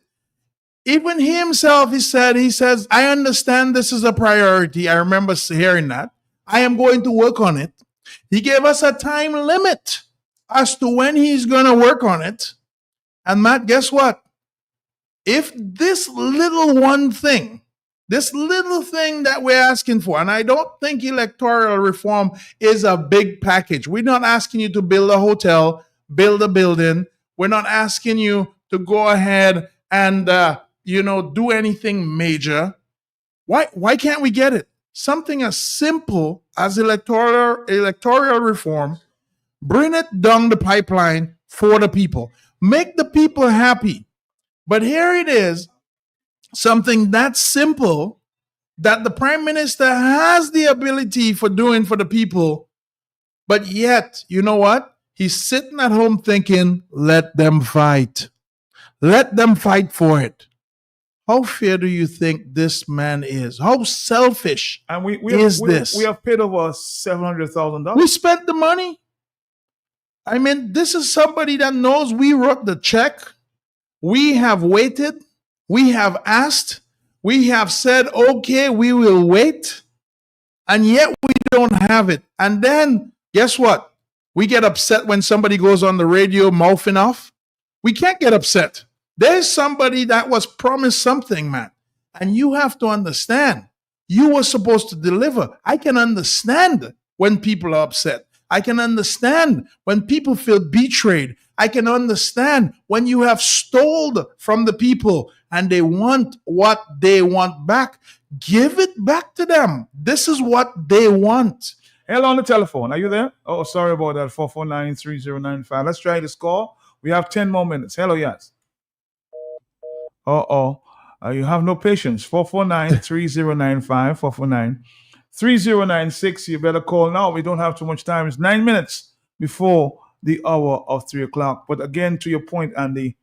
Even he himself, he says, I understand this is a priority. I remember hearing that. I am going to work on it. He gave us a time limit as to when he's going to work on it. And Matt, guess what? If this little thing that we're asking for, and I don't think electoral reform is a big package. We're not asking you to build a hotel, build a building. We're not asking you to go ahead and do anything major. Why can't we get it? Something as simple as electoral reform. Bring it down the pipeline for the people. Make the people happy. But here it is, something that simple that the prime minister has the ability for doing for the people, but yet, you know what? He's sitting at home thinking, let them fight. Let them fight for it. How fair do you think this man is? How selfish And we is have, this? We have paid over $700,000. We spent the money. I mean, this is somebody that knows we wrote the check. We have waited. We have asked. We have said, okay, we will wait. And yet we don't have it. And then, guess what? We get upset when somebody goes on the radio mouthing off. We can't get upset. There's somebody that was promised something, man. And you have to understand, you were supposed to deliver. I can understand when people are upset. I can understand when people feel betrayed. I can understand when you have stole from the people and they want what they want back. Give it back to them. This is what they want. Hello on the telephone. Are you there? Oh, sorry about that. 449-3095. Let's try this call. We have 10 more minutes. Hello, yes. You have no patience. 449-3095, 449-3096. You better call now. We don't have too much time. It's 9 minutes before the hour of 3 o'clock. But again, to your point, Andy,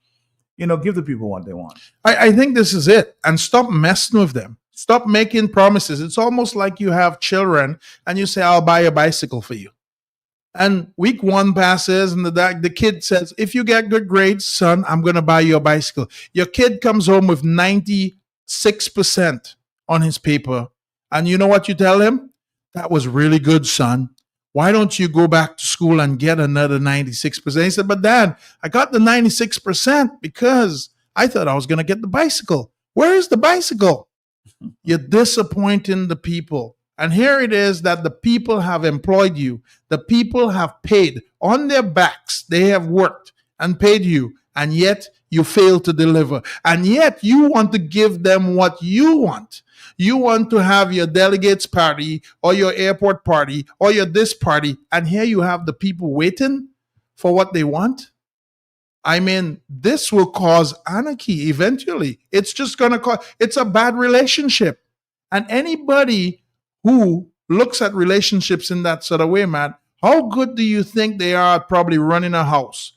give the people what they want. I think this is it. And stop messing with them. Stop making promises. It's almost like you have children and you say, I'll buy a bicycle for you. And week one passes and the kid says, if you get good grades, son, I'm going to buy you a bicycle. Your kid comes home with 96% on his paper. And you know what you tell him? That was really good, son. Why don't you go back to school and get another 96%? He said, but Dad, I got the 96% because I thought I was going to get the bicycle. Where is the bicycle? You're disappointing the people. And here it is that the people have employed you. The people have paid on their backs. They have worked and paid you. And yet you fail to deliver. And yet you want to give them what you want. You want to have your delegates party or your airport party or your this party. And here you have the people waiting for what they want. I mean, this will cause anarchy eventually. It's just going to cause, it's a bad relationship. And anybody who looks at relationships in that sort of way, man, how good do you think they are at probably running a house?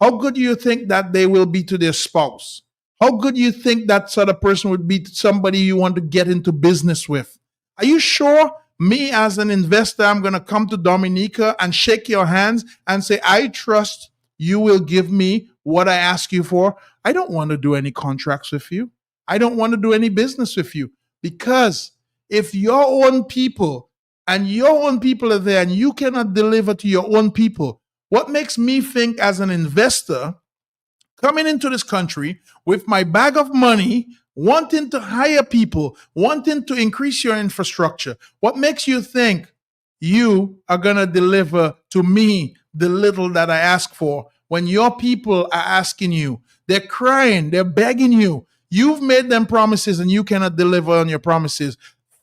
How good do you think that they will be to their spouse? How good do you think that sort of person would be to somebody you want to get into business with? Are you sure me as an investor, I'm going to come to Dominica and shake your hands and say, I trust you will give me what I ask you for? I don't want to do any contracts with you. I don't want to do any business with you because if your own people and your own people are there and you cannot deliver to your own people, what makes me think as an investor coming into this country with my bag of money, wanting to hire people, wanting to increase your infrastructure, what makes you think you are going to deliver to me the little that I ask for when your people are asking you? They're crying, they're begging you. You've made them promises and you cannot deliver on your promises.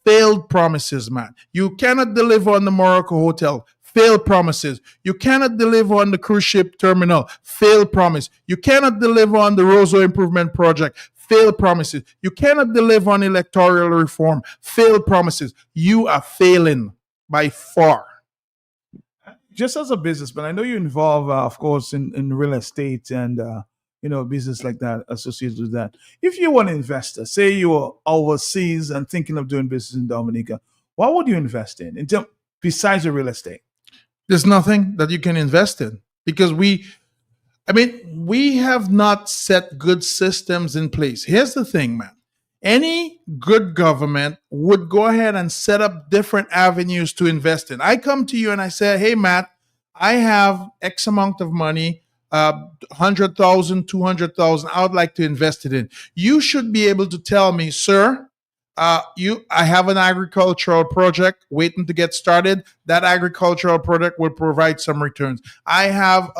Failed promises, man. You cannot deliver on the Morocco Hotel. Failed promises. You cannot deliver on the cruise ship terminal. Failed promise. You cannot deliver on the Roseau improvement project. Failed promises. You cannot deliver on electoral reform. Failed promises. You are failing by far. Just as a businessman, I know you're involved, of course, in real estate and business like that associated with that. If you were an investor, say you were overseas and thinking of doing business in Dominica, what would you invest in besides the real estate? There's nothing that you can invest in because we have not set good systems in place. Here's the thing, man. Any good government would go ahead and set up different avenues to invest in. I come to you and I say, hey, Matt, I have X amount of money, 100,000, 200,000. I would like to invest it in. You should be able to tell me, sir, I have an agricultural project waiting to get started. That agricultural project will provide some returns. I have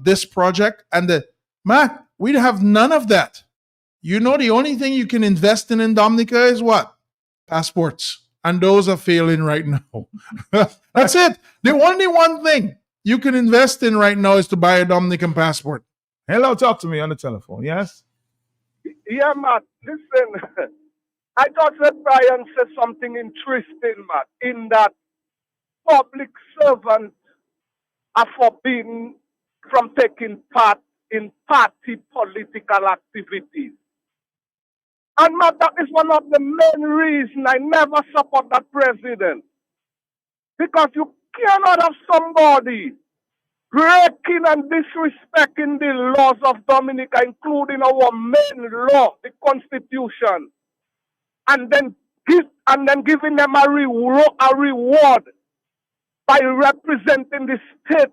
this project and Matt, we have none of that. You know, the only thing you can invest in Dominica is what? Passports. And those are failing right now. That's it. The only one thing you can invest in right now is to buy a Dominican passport. Hello, talk to me on the telephone. Yes? Yeah, Matt. Listen, I thought that Brian said something interesting, Matt, in that public servants are forbidden from taking part in party political activities. And Matt, that is one of the main reasons I never support that president. Because you cannot have somebody breaking and disrespecting the laws of Dominica, including our main law, the Constitution, and then giving them a reward by representing the state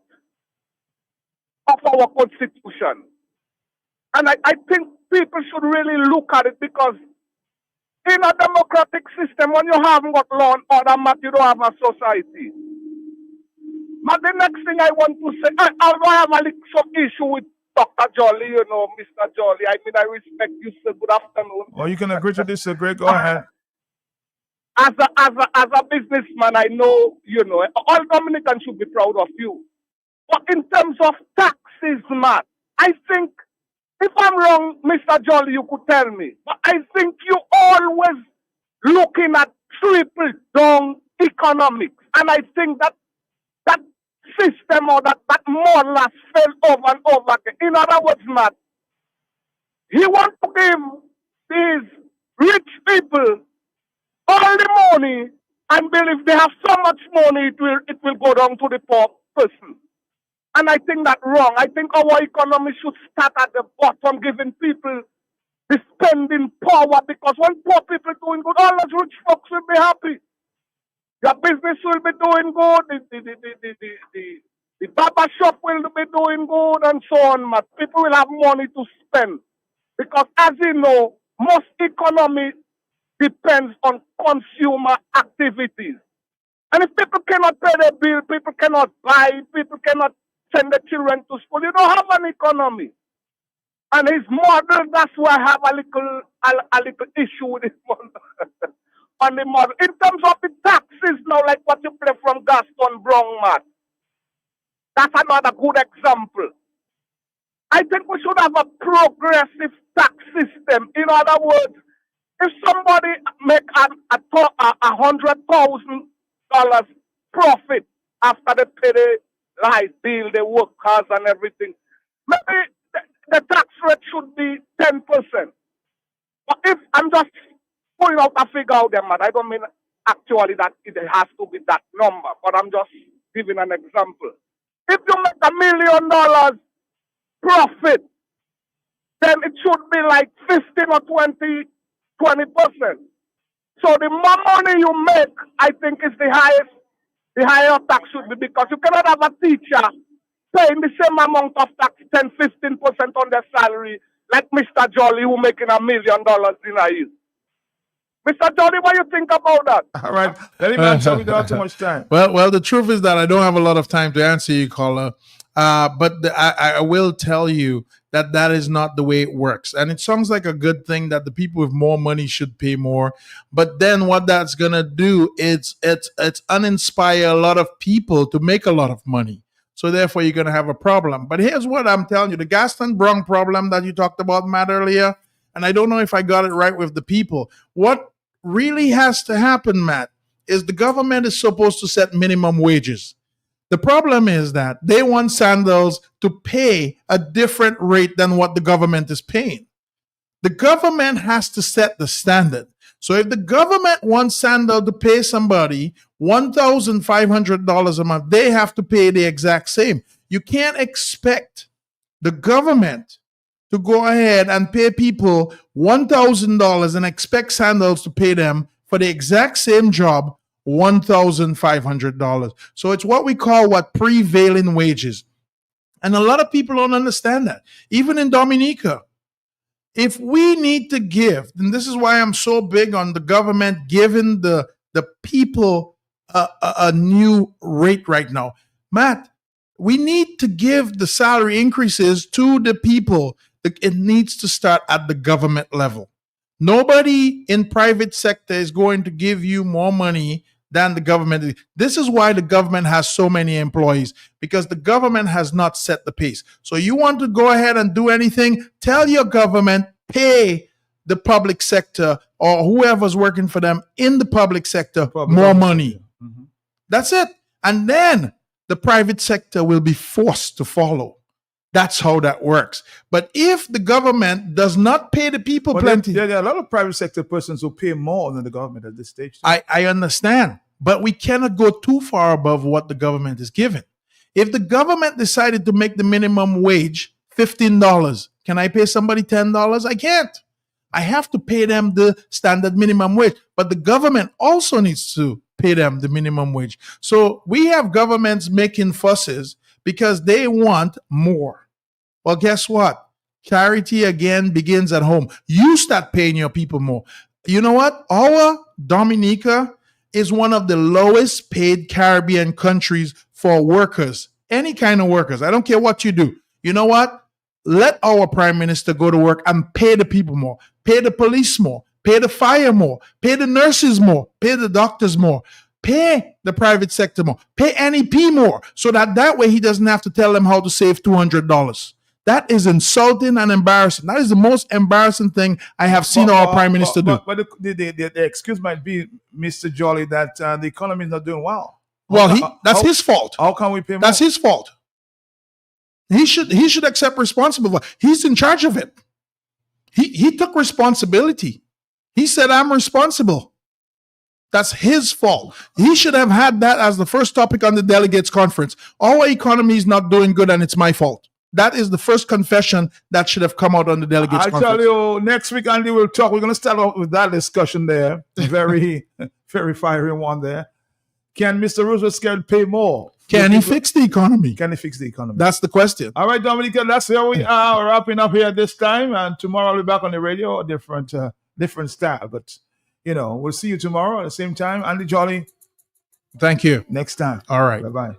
of our Constitution. And I think people should really look at it, because in a democratic system, when you haven't got law and order, Matt, you don't have a society. But the next thing I want to say, although I have some issue with Dr. Jolly, you know, Mr. Jolly, I mean, I respect you, sir. Good afternoon. Well, you can agree to disagree. Go ahead. As a businessman, I know, you know, all Dominicans should be proud of you. But in terms of taxes, Matt, I think, if I'm wrong, Mr. Jolly, you could tell me. But I think you always looking at triple down economics. And I think that system or that model has failed over and over again. In other words, Matt, he wants to give these rich people all the money and believe they have so much money it will go down to the poor person. And I think that's wrong. I think our economy should start at the bottom, giving people the spending power, because when poor people doing good, all those rich folks will be happy. Your business will be doing good, the barber shop will be doing good, and so on, Matt. People will have money to spend. Because as you know, most economy depends on consumer activities. And if people cannot pay their bill, people cannot buy, people cannot send their children to school, you don't have an economy. And his model, that's why I have a little issue with his model. On the model. In terms of the taxes now, like what you play from Gaston Brown, Matt, that's another good example. I think we should have a progressive tax system. In other words, if somebody make $100,000 profit after they pay the light bill, the workers and everything, maybe the tax rate should be 10%. But if I'm just pulling out a figure out there, man, I don't mean actually that it has to be that number, but I'm just giving an example. If you make $1 million profit, then it should be like 15 or 20%. So the more money you make, I think is the higher tax should be, because you cannot have a teacher paying the same amount of tax, 10-15% on their salary, like Mr. Jolly, who making $1 million in a year. Mr. Jolly, what do you think about that? All right. Let him answer. We don't have too much time. Well, the truth is that I don't have a lot of time to answer you, caller. But I will tell you that is not the way it works. And it sounds like a good thing that the people with more money should pay more. But then what that's going to do is it's uninspire a lot of people to make a lot of money. So therefore, you're going to have a problem. But here's what I'm telling you. The Gaston Brown problem that you talked about, Matt, earlier, and I don't know if I got it right with the people. What really has to happen, Matt, is the government is supposed to set minimum wages. The problem is that they want Sandals to pay a different rate than what the government is paying. The government has to set the standard. So if the government wants Sandal to pay somebody $1,500 a month, they have to pay the exact same. You can't expect the government to go ahead and pay people $1,000 and expect Sandals to pay them for the exact same job $1,500. So it's what we call prevailing wages. And a lot of people don't understand that. Even in Dominica, if we need to give, and this is why I'm so big on the government giving the people a new rate right now. Matt, we need to give the salary increases to the people It needs to start at the government level. Nobody in private sector is going to give you more money than the government. This is why the government has so many employees, because the government has not set the pace. So you want to go ahead and do anything, tell your government, pay the public sector or whoever's working for them in the public sector more money. That's it. And then the private sector will be forced to follow. That's how that works. But if the government does not pay the people plenty. There are a lot of private sector persons who pay more than the government at this stage. I understand. But we cannot go too far above what the government is giving. If the government decided to make the minimum wage $15, can I pay somebody $10? I can't. I have to pay them the standard minimum wage. But the government also needs to pay them the minimum wage. So we have governments making fusses because they want more. Well, guess what? Charity again begins at home. You start paying your people more. You know what? Our Dominica is one of the lowest paid Caribbean countries for workers, any kind of workers. I don't care what you do. You know what? Let our prime minister go to work and pay the people more, pay the police more, pay the fire more, pay the nurses more, pay the doctors more, pay the private sector more, pay NEP more, so that way he doesn't have to tell them how to save $200. That is insulting and embarrassing. That is the most embarrassing thing I have seen our prime minister do. But the excuse might be, Mr. Jolly, that the economy is not doing well. Well, that's his fault. How can we pay more? That's his fault. He should accept responsibility. He's in charge of it. He took responsibility. He said, I'm responsible. That's his fault. He should have had that as the first topic on the delegates conference. Our economy is not doing good and it's my fault. That is the first confession that should have come out on the delegates conference. I tell you, next week, Andy, we'll talk. We're going to start off with that discussion there. Very, very fiery one there. Can Mr. Roosevelt pay more? Can he fix the economy? Can he fix the economy? That's the question. All right, Dominica, that's where we are wrapping up here this time. And tomorrow I'll be back on the radio, a different style. But, we'll see you tomorrow at the same time. Andy Jolly. Thank you. Next time. All right. Bye-bye.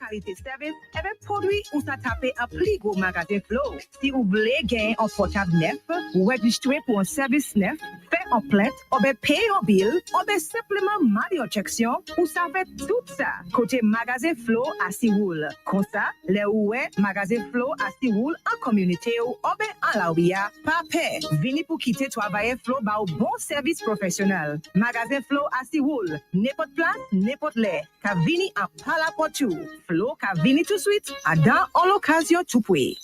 Qualité service, avec produit ou ça tape un plus gros magasin Flow. Si vous voulez gagner un portable neuf, ou registrer pour un service neuf, faire en plainte, ou bien payer un bill, ou bien simplement marquer en chection, ou ça fait tout ça. Côté magasin Flow à Siwoul. Comme ça, les oué magasin Flow à Siwoul en communauté ou bien en la ouïa, pas paix. Vini pour quitter travailler Flow ba au bon service professionnel. Magasin Flow à Siwoul. N'importe place, n'importe l'air. Ka vini en palapotou. Flow ka vini tout de suite, à dans en l'occasion tout puis.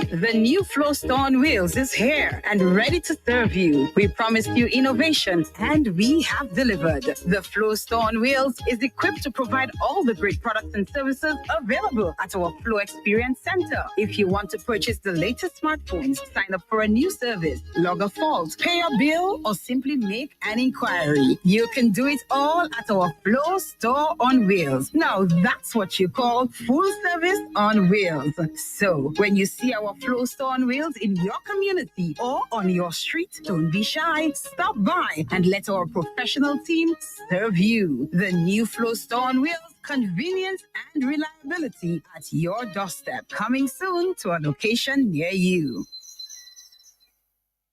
The new Flow Store on Wheels is here and ready to serve you. We promised you innovation and we have delivered. The Flow Store on Wheels is equipped to provide all the great products and services available at our Flow Experience Center. If you want to purchase the latest smartphones, sign up for a new service, log a fault, pay a bill, or simply make an inquiry, you can do it all at our Flow Store on Wheels. Now that's what you call full service on wheels. So when you see our Flow Store on Wheels in your community or on your street, don't be shy. Stop by and let our professional team serve you. The new Flow Store on Wheels, convenience and reliability at your doorstep. Coming soon to a location near you.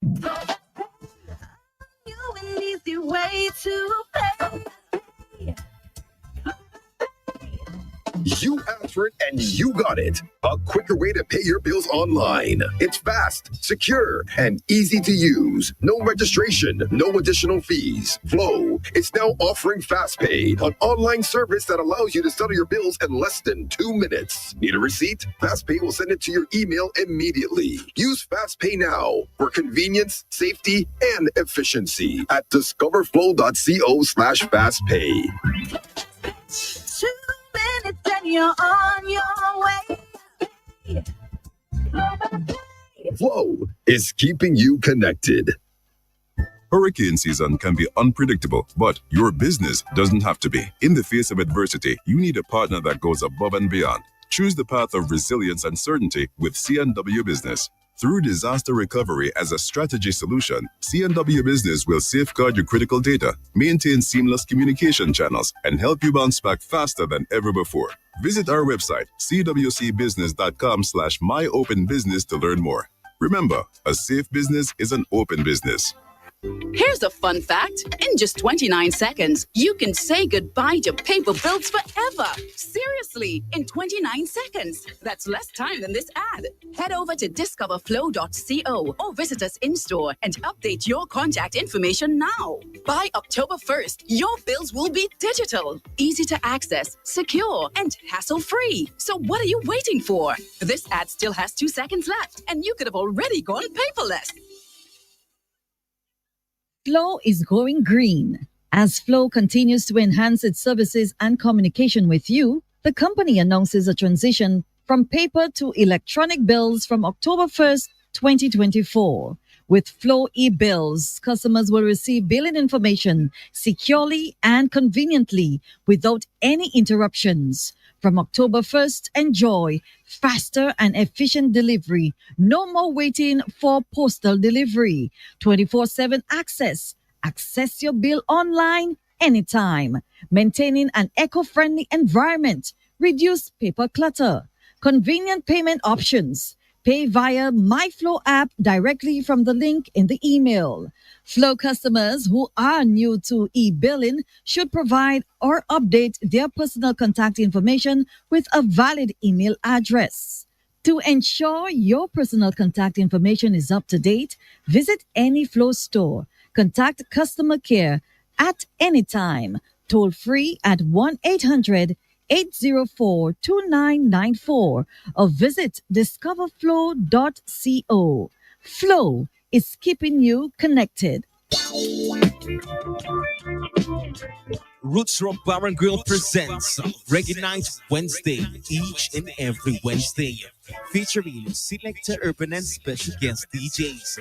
An easy way to pay. You asked for it and you got it. A quicker way to pay your bills online. It's fast, secure, and easy to use. No registration, no additional fees. Flow is now offering FastPay, an online service that allows you to settle your bills in less than 2 minutes. Need a receipt? FastPay will send it to your email immediately. Use FastPay now for convenience, safety, and efficiency at discoverflow.co/fastpay. 2 minutes and you're on your way. Flow is keeping you connected. Hurricane season can be unpredictable, but your business doesn't have to be. In the face of adversity, you need a partner that goes above and beyond. Choose the path of resilience and certainty with C&W Business. Through disaster recovery as a strategy solution, C&W Business will safeguard your critical data, maintain seamless communication channels, and help you bounce back faster than ever before. Visit our website, cwcbusiness.com/myopenbusiness to learn more. Remember, a safe business is an open business. Here's a fun fact. In just 29 seconds, you can say goodbye to paper bills forever. Seriously, in 29 seconds. That's less time than this ad. Head over to discoverflow.co or visit us in-store and update your contact information now. By October 1st, your bills will be digital, easy to access, secure, and hassle-free. So what are you waiting for? This ad still has 2 seconds left, and you could have already gone paperless. Flow is going green. As Flow continues to enhance its services and communication with you, the company announces a transition from paper to electronic bills from October 1st, 2024. With Flow e-bills, customers will receive billing information securely and conveniently without any interruptions. From October 1st, enjoy faster and efficient delivery. No more waiting for postal delivery. 24/7 access. Access your bill online anytime. Maintaining an eco-friendly environment. Reduce paper clutter. Convenient payment options. Pay via MyFlow app directly from the link in the email. Flow customers who are new to e-billing should provide or update their personal contact information with a valid email address. To ensure your personal contact information is up to date, visit any Flow store. Contact customer care at any time. Toll free at 1-800-804-2994 or visit discoverflow.co. Flow is keeping you connected. Roots Rock Bar and Grill presents Reggae Night Wednesday, each and every Wednesday, featuring selector urban and special guest DJs,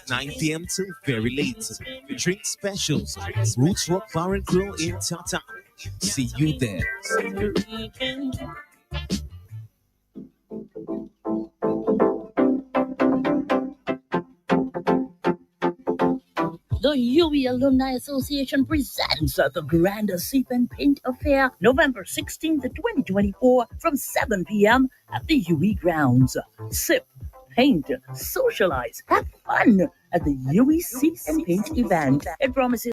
9 p.m. till very late. Drink specials, Roots Rock Bar and Grill in Tata. See you there. The UE Alumni Association presents the Grand Sip and Paint Affair, November 16th, 2024, from 7 p.m. at the UE grounds. Sip, paint, socialize, have fun at the UE Sip and Paint event. It promises